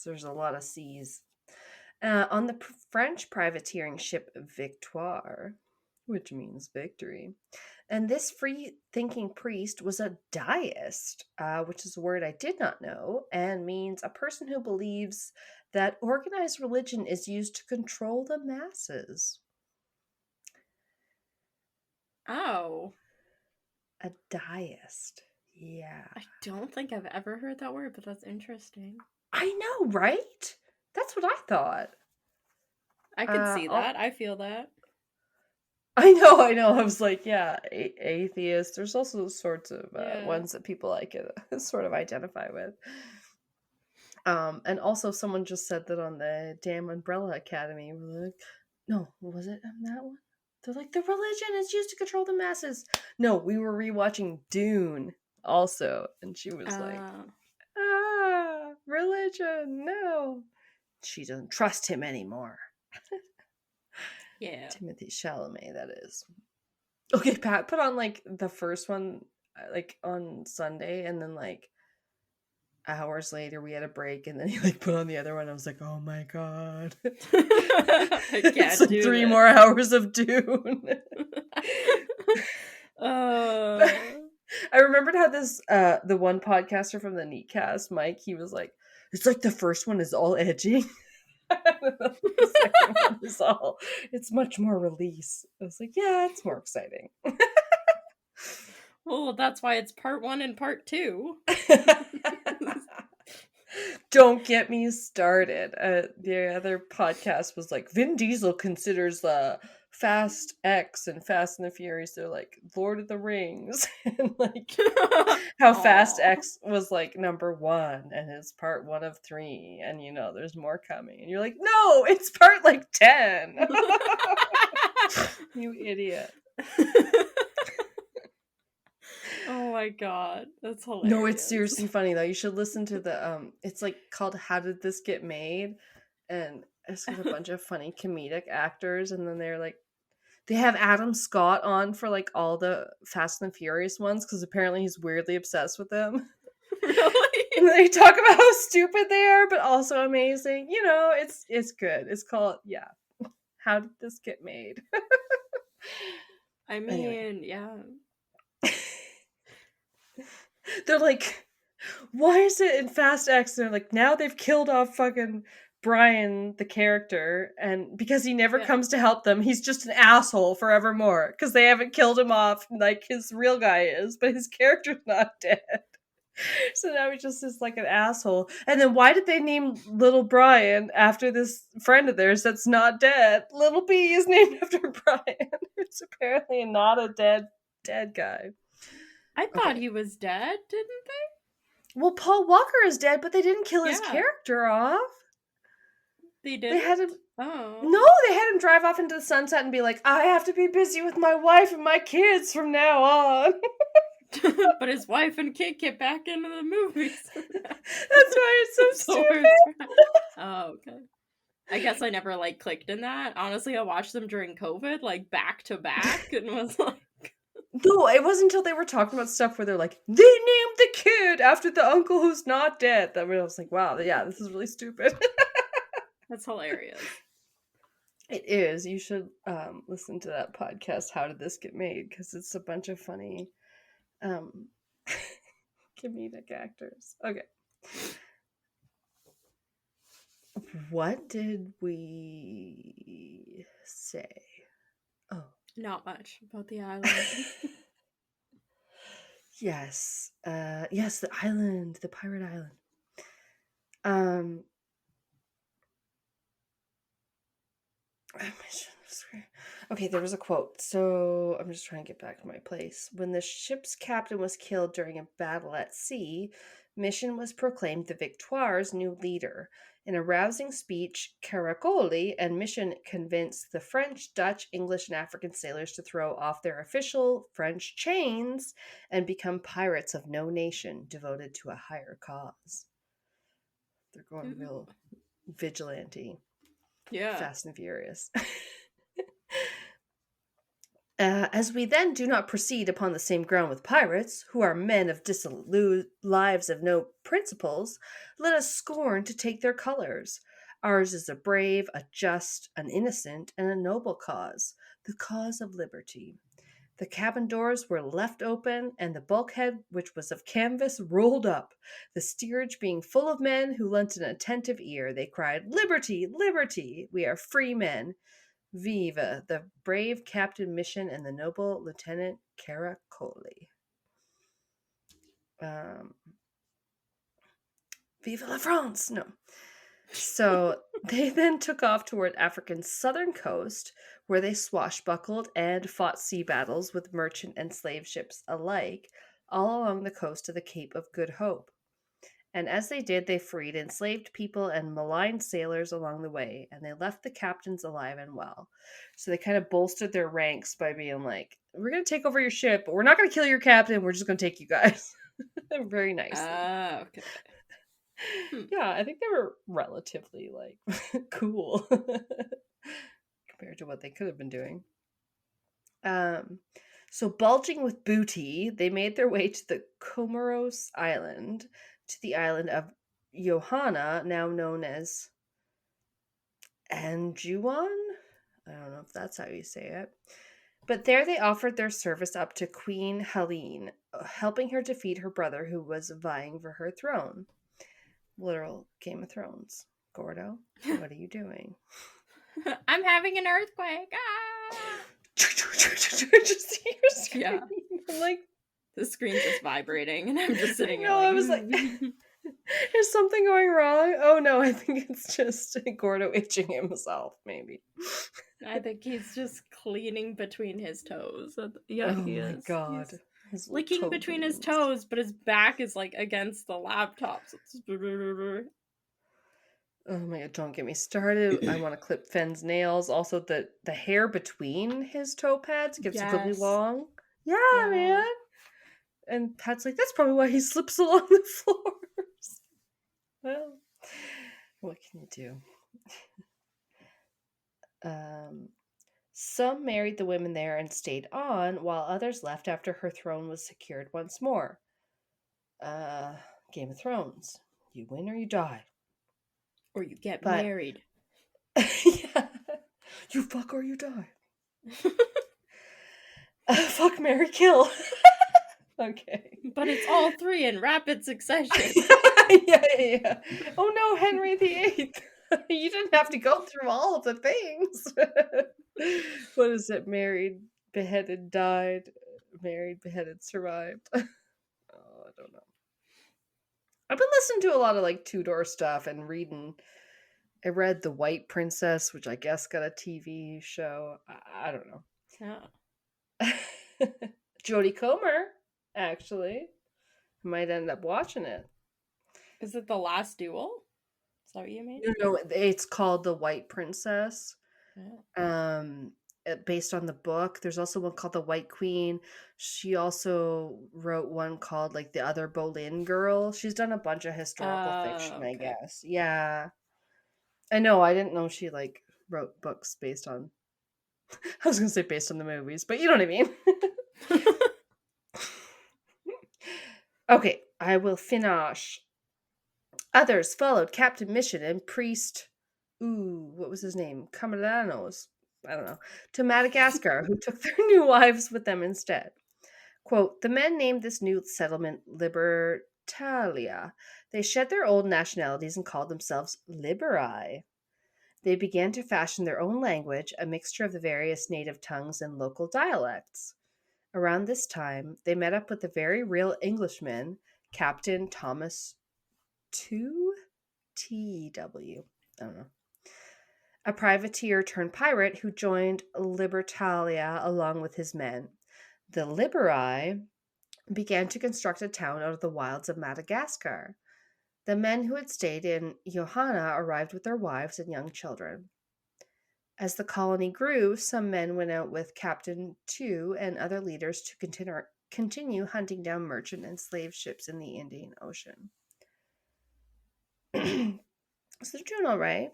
there's a lot of C's. On the French privateering ship Victoire, which means victory. And this free-thinking priest was a deist, which is a word I did not know, and means a person who believes that organized religion is used to control the masses. Oh. A deist. Yeah. I don't think I've ever heard that word, but that's interesting. I know, right? That's what I thought. I could see that. I feel that. I know. I was like, yeah, atheist. There's also sorts of ones that people like sort of identify with. And also someone just said that on the damn Umbrella Academy. We're like, no, was it on that one? They're like, the religion is used to control the masses. No, we were rewatching Dune also, and she was like, religion, no. She doesn't trust him anymore. Yeah. Timothée Chalamet, that is. Okay, Pat put on like the first one like on Sunday, and then like hours later we had a break, and then he like put on the other one. I was like, oh my god. It's like 3 more hours of Dune. I remembered how this the one podcaster from the Neatcast, Mike, he was like, it's like the first one is all edgy. The second one is all, it's much more release. I was like, yeah, it's more exciting. Well, that's why it's part 1 and part 2. Don't get me started. The other podcast was like, Vin Diesel considers Fast X and Fast and the Furious, they're like Lord of the Rings. And like how Fast X was like number 1 and it's part 1 of 3, and you know there's more coming, and you're like, no, it's part like 10. You idiot. Oh my god, that's hilarious. No, it's seriously funny though. You should listen to the it's like called How Did This Get Made? And it's got a bunch of funny comedic actors, and then they're like, they have Adam Scott on for like all the Fast and Furious ones because apparently he's weirdly obsessed with them. Really? And they talk about how stupid they are, but also amazing. You know, it's good. It's called, yeah, How Did This Get Made? I mean, anyway. Yeah. They're like, why is it in Fast X? They're like, now they've killed off fucking Brian, the character, and because he never comes to help them, he's just an asshole forevermore because they haven't killed him off like his real guy is, but his character's not dead. So now he just is like an asshole. And then why did they name little Brian after this friend of theirs that's not dead? Little B is named after Brian. It's apparently not a dead guy. I thought he was dead, didn't they? Well, Paul Walker is dead, but they didn't kill his character off. They didn't? They had him... Oh. No, they had him drive off into the sunset and be like, I have to be busy with my wife and my kids from now on. But his wife and kid get back into the movies. That's why it's so stupid. Oh, okay. I guess I never like clicked in that. Honestly, I watched them during COVID, like back to back, and was like, no, it wasn't until they were talking about stuff where they're like, they named the kid after the uncle who's not dead, that I was like, wow, yeah, this is really stupid. That's hilarious. It is. You should listen to that podcast, How Did This Get Made? Because it's a bunch of funny comedic actors. Okay. What did we say? Oh. Not much about the island. Yes. Yes, the island, the pirate island. Okay, there was a quote. So I'm just trying to get back to my place. When the ship's captain was killed during a battle at sea, Mission was proclaimed the Victoire's new leader. In a rousing speech, Caracoli and Mission convinced the French, Dutch, English, and African sailors to throw off their official French chains and become pirates of no nation devoted to a higher cause. They're going real vigilante. Yeah. Fast and Furious. As we then do not proceed upon the same ground with pirates, who are men of dissolute lives of no principles, let us scorn to take their colors. Ours is a brave, a just, an innocent, and a noble cause, the cause of liberty. The cabin doors were left open, and the bulkhead, which was of canvas, rolled up. The steerage being full of men who lent an attentive ear, they cried, "Liberty! Liberty! We are free men! Vive the brave Captain Mission and the noble Lieutenant Caracoli. Vive la France! No. So they then took off toward Africa's southern coast, where they swashbuckled and fought sea battles with merchant and slave ships alike, all along the coast of the Cape of Good Hope. And as they did, they freed enslaved people and maligned sailors along the way, and they left the captains alive and well. So they kind of bolstered their ranks by being like, we're going to take over your ship, but we're not going to kill your captain, we're just going to take you guys. Very nicely. Okay. Yeah, I think they were relatively, like, cool compared to what they could have been doing. So bulging with booty, they made their way to the Comoros Island, to the island of Johanna, now known as Anjouan. I don't know if that's how you say it. But there they offered their service up to Queen Helene, helping her defeat her brother who was vying for her throne. Literal Game of Thrones. Gordo, what are you doing? I'm having an earthquake. Ah! Just hear screaming. Yeah. I'm like, the screen's just vibrating, and I'm just sitting here. I was like, is something going wrong? Oh no, I think it's just Gordo itching himself, maybe. I think he's just cleaning between his toes. Yeah, oh he my is. god. He's licking between his toes, but his back is like against the laptop. So it's... Oh my god, don't get me started. I want to clip Fenn's nails. Also, the hair between his toe pads gets really long. Yeah, man. And Pat's like, that's probably why he slips along the floors. Well, what can you do? Some married the women there and stayed on, while others left after her throne was secured once more. Game of Thrones. You win or you die. Or you get married. Yeah. You fuck or you die. Fuck, marry, kill. Okay. But it's all three in rapid succession. Yeah. Oh no, Henry VIII. You didn't have to go through all of the things. What is it? Married, beheaded, died. Married, beheaded, survived. Oh, I don't know. I've been listening to a lot of like Tudor stuff and reading. I read The White Princess, which I guess got a TV show. I don't know. Yeah. Jodie Comer, actually. Might end up watching it. Is it The Last Duel? Is that what you mean? No, it's called The White Princess. Yeah. Based on the book. There's also one called The White Queen. She also wrote one called like The Other Boleyn Girl. She's done a bunch of historical fiction, I guess. Yeah. I know, I didn't know she like wrote books based on I was gonna say based on the movies, but you know what I mean. Okay, I will finish. Others followed Captain Mission and Priest what was his name? Camelanos. I don't know. To Madagascar, who took their new wives with them instead. Quote, the men named this new settlement Libertalia. They shed their old nationalities and called themselves Liberi. They began to fashion their own language, a mixture of the various native tongues and local dialects. Around this time, they met up with a very real Englishman, Captain Thomas T.W. I don't know. A privateer turned pirate who joined Libertalia along with his men. The Liberi began to construct a town out of the wilds of Madagascar. The men who had stayed in Johanna arrived with their wives and young children. As the colony grew, some men went out with Captain Two and other leaders to continue hunting down merchant and slave ships in the Indian Ocean. So they're doing all right.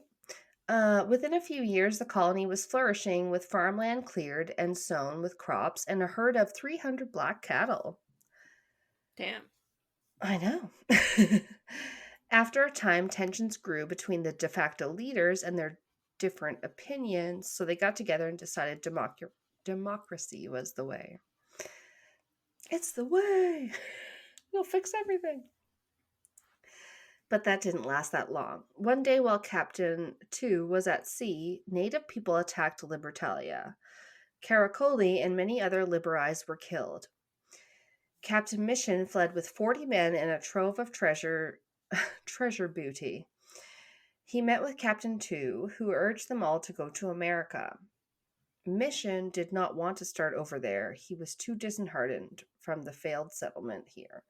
Within a few years, the colony was flourishing with farmland cleared and sown with crops and a herd of 300 black cattle. Damn. I know. After a time, tensions grew between the de facto leaders and their different opinions, so they got together and decided democracy was the way. It's the way. We'll fix everything. But that didn't last that long. One day while Captain Two was at sea, native people attacked Libertalia. Caracoli and many other Liberais were killed. Captain Mission fled with 40 men and a trove of treasure booty. He met with Captain Two, who urged them all to go to America. Mission did not want to start over there. He was too disheartened from the failed settlement here.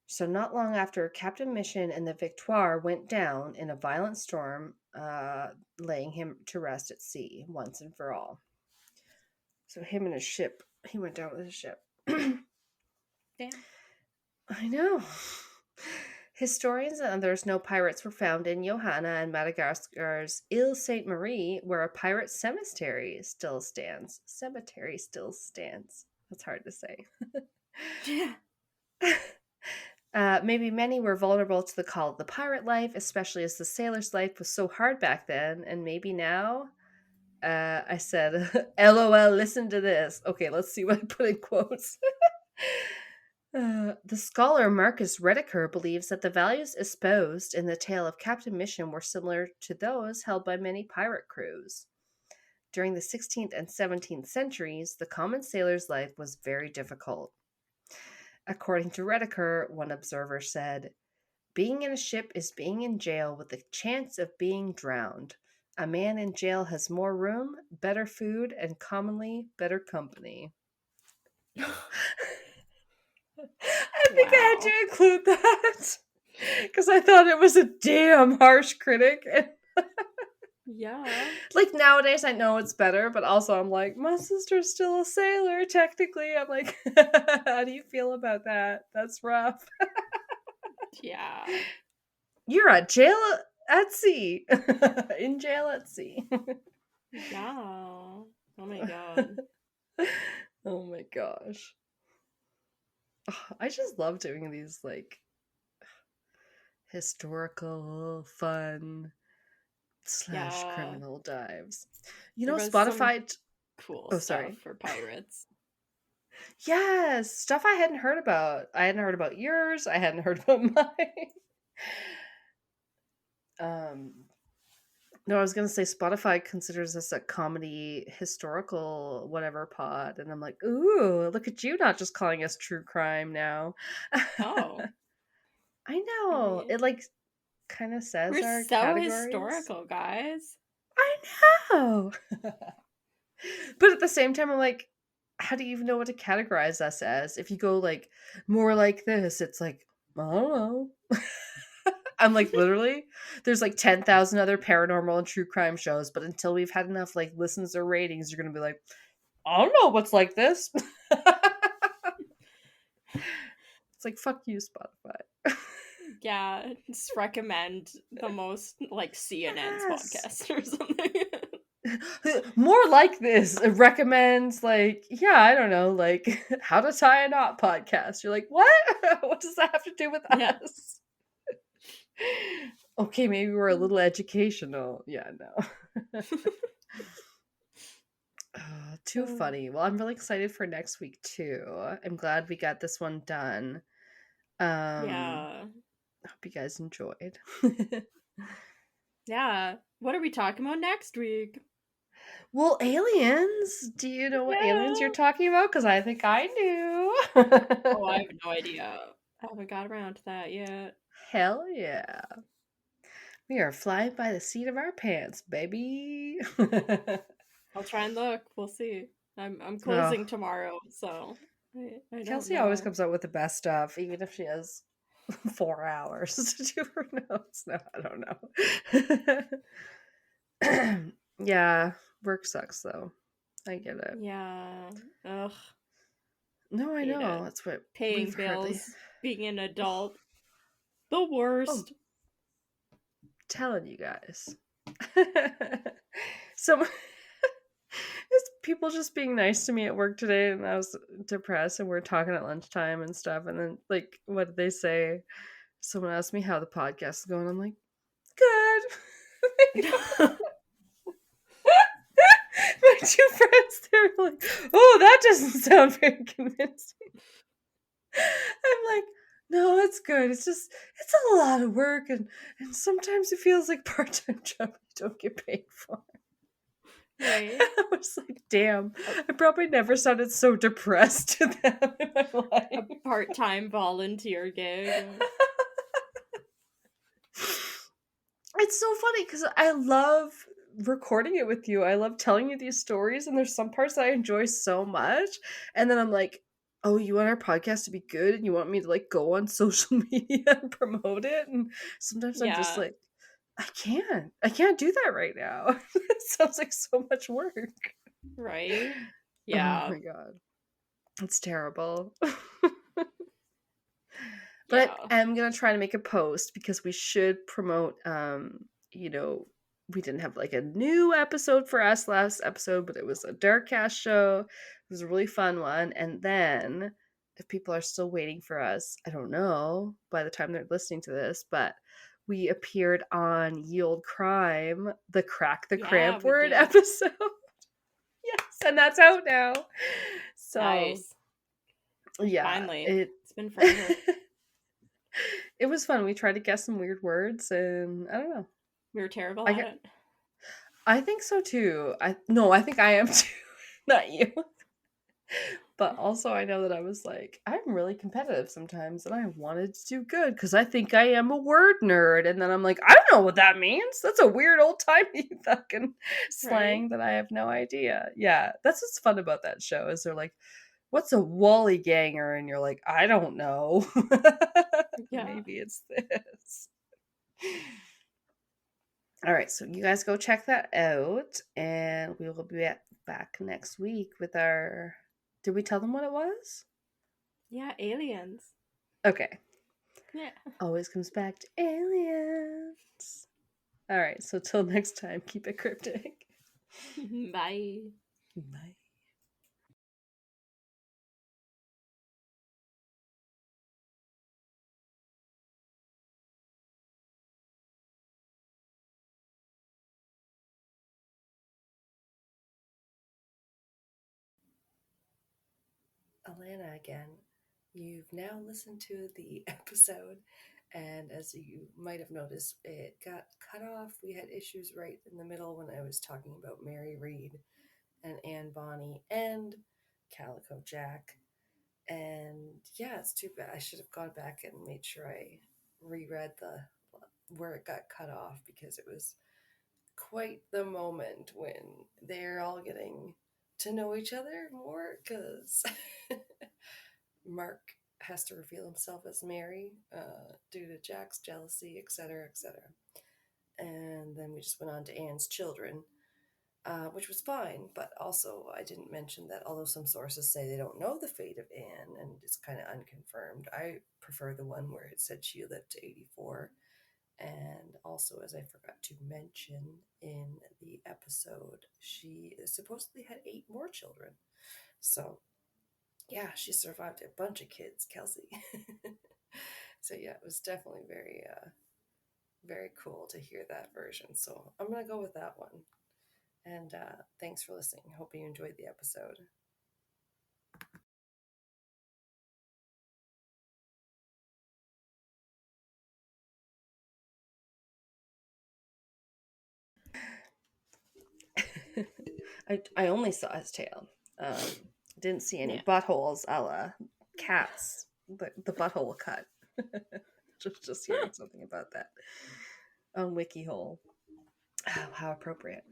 So not long after, Captain Mission and the Victoire went down in a violent storm, laying him to rest at sea once and for all. So him and his ship, he went down with his ship. Damn. I know. Historians and others know pirates were found in Johanna and Madagascar's Ile Sainte-Marie, where a pirate cemetery still stands. That's hard to say. Yeah. Maybe many were vulnerable to the call of the pirate life, especially as the sailor's life was so hard back then, and maybe now. I said, LOL, listen to this. Okay, let's see what I put in quotes. The scholar Marcus Rediker believes that the values espoused in the tale of Captain Mission were similar to those held by many pirate crews. During the 16th and 17th centuries, the common sailor's life was very difficult. According to Rediker, one observer said, "Being in a ship is being in jail with the chance of being drowned. A man in jail has more room, better food, and commonly better company." I think I had to include that because I thought it was a damn harsh critic. Yeah. Like nowadays I know it's better, but also I'm like, my sister's still a sailor, technically. I'm like, how do you feel about that? That's rough. Yeah. You're at jail at sea. In jail at sea. Yeah. Oh my god. Oh my gosh. I just love doing these like historical fun / criminal dives. You know, Spotify cool stuff for pirates. Yes, stuff I hadn't heard about. I hadn't heard about yours. I hadn't heard about mine. No, I was gonna say Spotify considers this a comedy historical whatever pod, and I'm like, ooh, look at you not just calling us true crime now. Oh. I know. It like kind of says we're our so categories. Historical, guys. I know. But at the same time, I'm like, how do you even know what to categorize us as? If you go like more like this, it's like, I don't know. I'm like, literally, there's like 10,000 other paranormal and true crime shows, but until we've had enough like listens or ratings, you're gonna be like, I don't know what's like this. It's like, fuck you, Spotify. Yeah, just recommend the most like CNN's podcast or something. More like this recommends like, yeah, I don't know, like How to Tie a Knot podcast. You're like, what? What does that have to do with us? Okay, maybe we're a little educational. Yeah, no. Too funny. Well, I'm really excited for next week too. I'm glad we got this one done. Yeah. I hope you guys enjoyed. Yeah. What are we talking about next week? Well, aliens. Do you know what aliens you're talking about? Because I think I do. Oh, I have no idea. I haven't got around to that yet. Hell yeah. We are flying by the seat of our pants, baby. I'll try and look. We'll see. I'm closing tomorrow, so I Kelsey don't know. always comes out with the best stuff, even if she has 4 hours to do her notes. No, I don't know. Yeah, work sucks though. I get it. Yeah. Ugh. No, I Hate know. it. That's what Paying we've hardly. bills, being an adult. The worst. Telling you guys. So it's people just being nice to me at work today, and I was depressed, and we're talking at lunchtime and stuff, and then like, what did they say? Someone asked me how the podcast is going. I'm like, good. My 2 friends, they were like, oh, that doesn't sound very convincing. I'm like, no, it's good. It's a lot of work, and sometimes it feels like part-time job you don't get paid for. Right. I was like, damn, I probably never sounded so depressed to them in my life. A part-time volunteer gig. It's so funny because I love recording it with you. I love telling you these stories, and there's some parts that I enjoy so much. And then I'm like, oh, you want our podcast to be good, and you want me to like go on social media and promote it? And sometimes I'm just like, I can't do that right now. It sounds like so much work. Right? Yeah. Oh my god. It's terrible. Yeah. But I'm gonna try to make a post because we should promote we didn't have like a new episode for us last episode, but it was a Darkcast show. It was a really fun one. And then if people are still waiting for us, I don't know by the time they're listening to this, but we appeared on Ye Olde Crime, the Crack the Cramp Word episode. Yes, and that's out now. So nice. Yeah. Finally. It's been forever. It was fun. We tried to guess some weird words, and I don't know. We were terrible at it. I think so too. I think I am too. Not you. But also I know that I was like, I'm really competitive sometimes, and I wanted to do good because I think I am a word nerd. And then I'm like, I don't know what that means. That's a weird old-timey fucking slang that I have no idea. Yeah, that's what's fun about that show is they're like, what's a Wally ganger? And you're like, I don't know. Yeah. Maybe it's this. All right, so you guys go check that out, and we will be back next week with our... Did we tell them what it was? Yeah, aliens. Okay. Yeah. Always comes back to aliens. All right, so till next time, keep it cryptic. Bye. Bye. Alanna again. You've now listened to the episode, and as you might have noticed, it got cut off. We had issues right in the middle when I was talking about Mary Read and Anne Bonny and Calico Jack. And yeah, it's too bad. I should have gone back and made sure I reread where it got cut off, because it was quite the moment when they're all getting to know each other more, because Mark has to reveal himself as Mary due to Jack's jealousy, etc., etc. And then we just went on to Anne's children, which was fine, but also I didn't mention that although some sources say they don't know the fate of Anne and it's kind of unconfirmed, I prefer the one where it said she lived to 84. And also, as I forgot to mention in the episode, she supposedly had 8 more children. So yeah, she survived a bunch of kids, Kelsey. So yeah, it was definitely very, very cool to hear that version. So I'm going to go with that one. And thanks for listening. Hope you enjoyed the episode. I only saw his tail. Didn't see any buttholes a la cats. The butthole cut. just hearing something about that on WikiHole. Oh, how appropriate.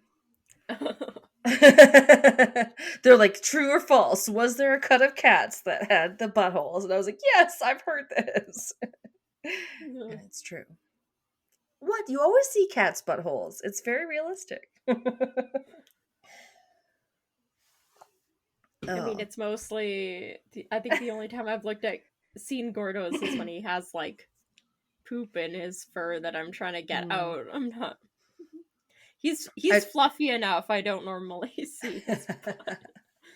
They're like, true or false? Was there a cut of cats that had the buttholes? And I was like, yes, I've heard this. And it's true. What? You always see cats' buttholes. It's very realistic. I mean, it's mostly. I think the only time I've seen Gordo's is when he has like poop in his fur that I'm trying to get out. I'm not. He's fluffy enough. I don't normally see his butt.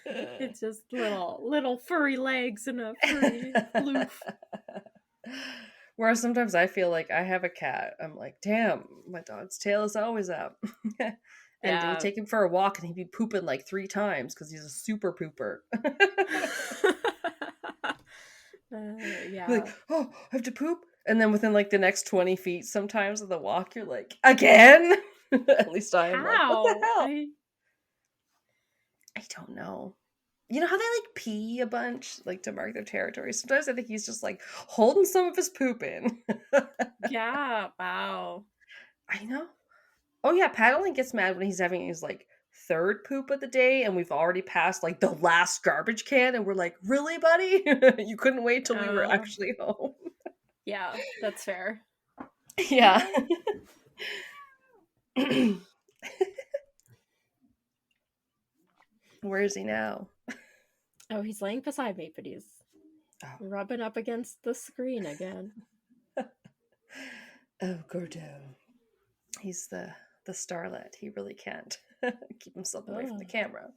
It's just little furry legs and a furry floof. Whereas sometimes I feel like I have a cat. I'm like, damn, my dog's tail is always up. And we take him for a walk and he'd be pooping like 3 times because he's a super pooper. Like, oh, I have to poop. And then within like the next 20 feet sometimes of the walk, you're like, again? At least I am like, what the hell? I don't know. You know how they like pee a bunch, like to mark their territory? Sometimes I think he's just like holding some of his poop in. Yeah, wow. I know. Oh yeah, Pat only gets mad when he's having his like 3rd poop of the day and we've already passed like the last garbage can and we're like, really, buddy? You couldn't wait till we were actually home. Yeah, that's fair. Yeah. Where is he now? Oh, he's laying beside me, but he's rubbing up against the screen again. Oh, Gordo. He's the starlet. He really can't keep himself away from the camera.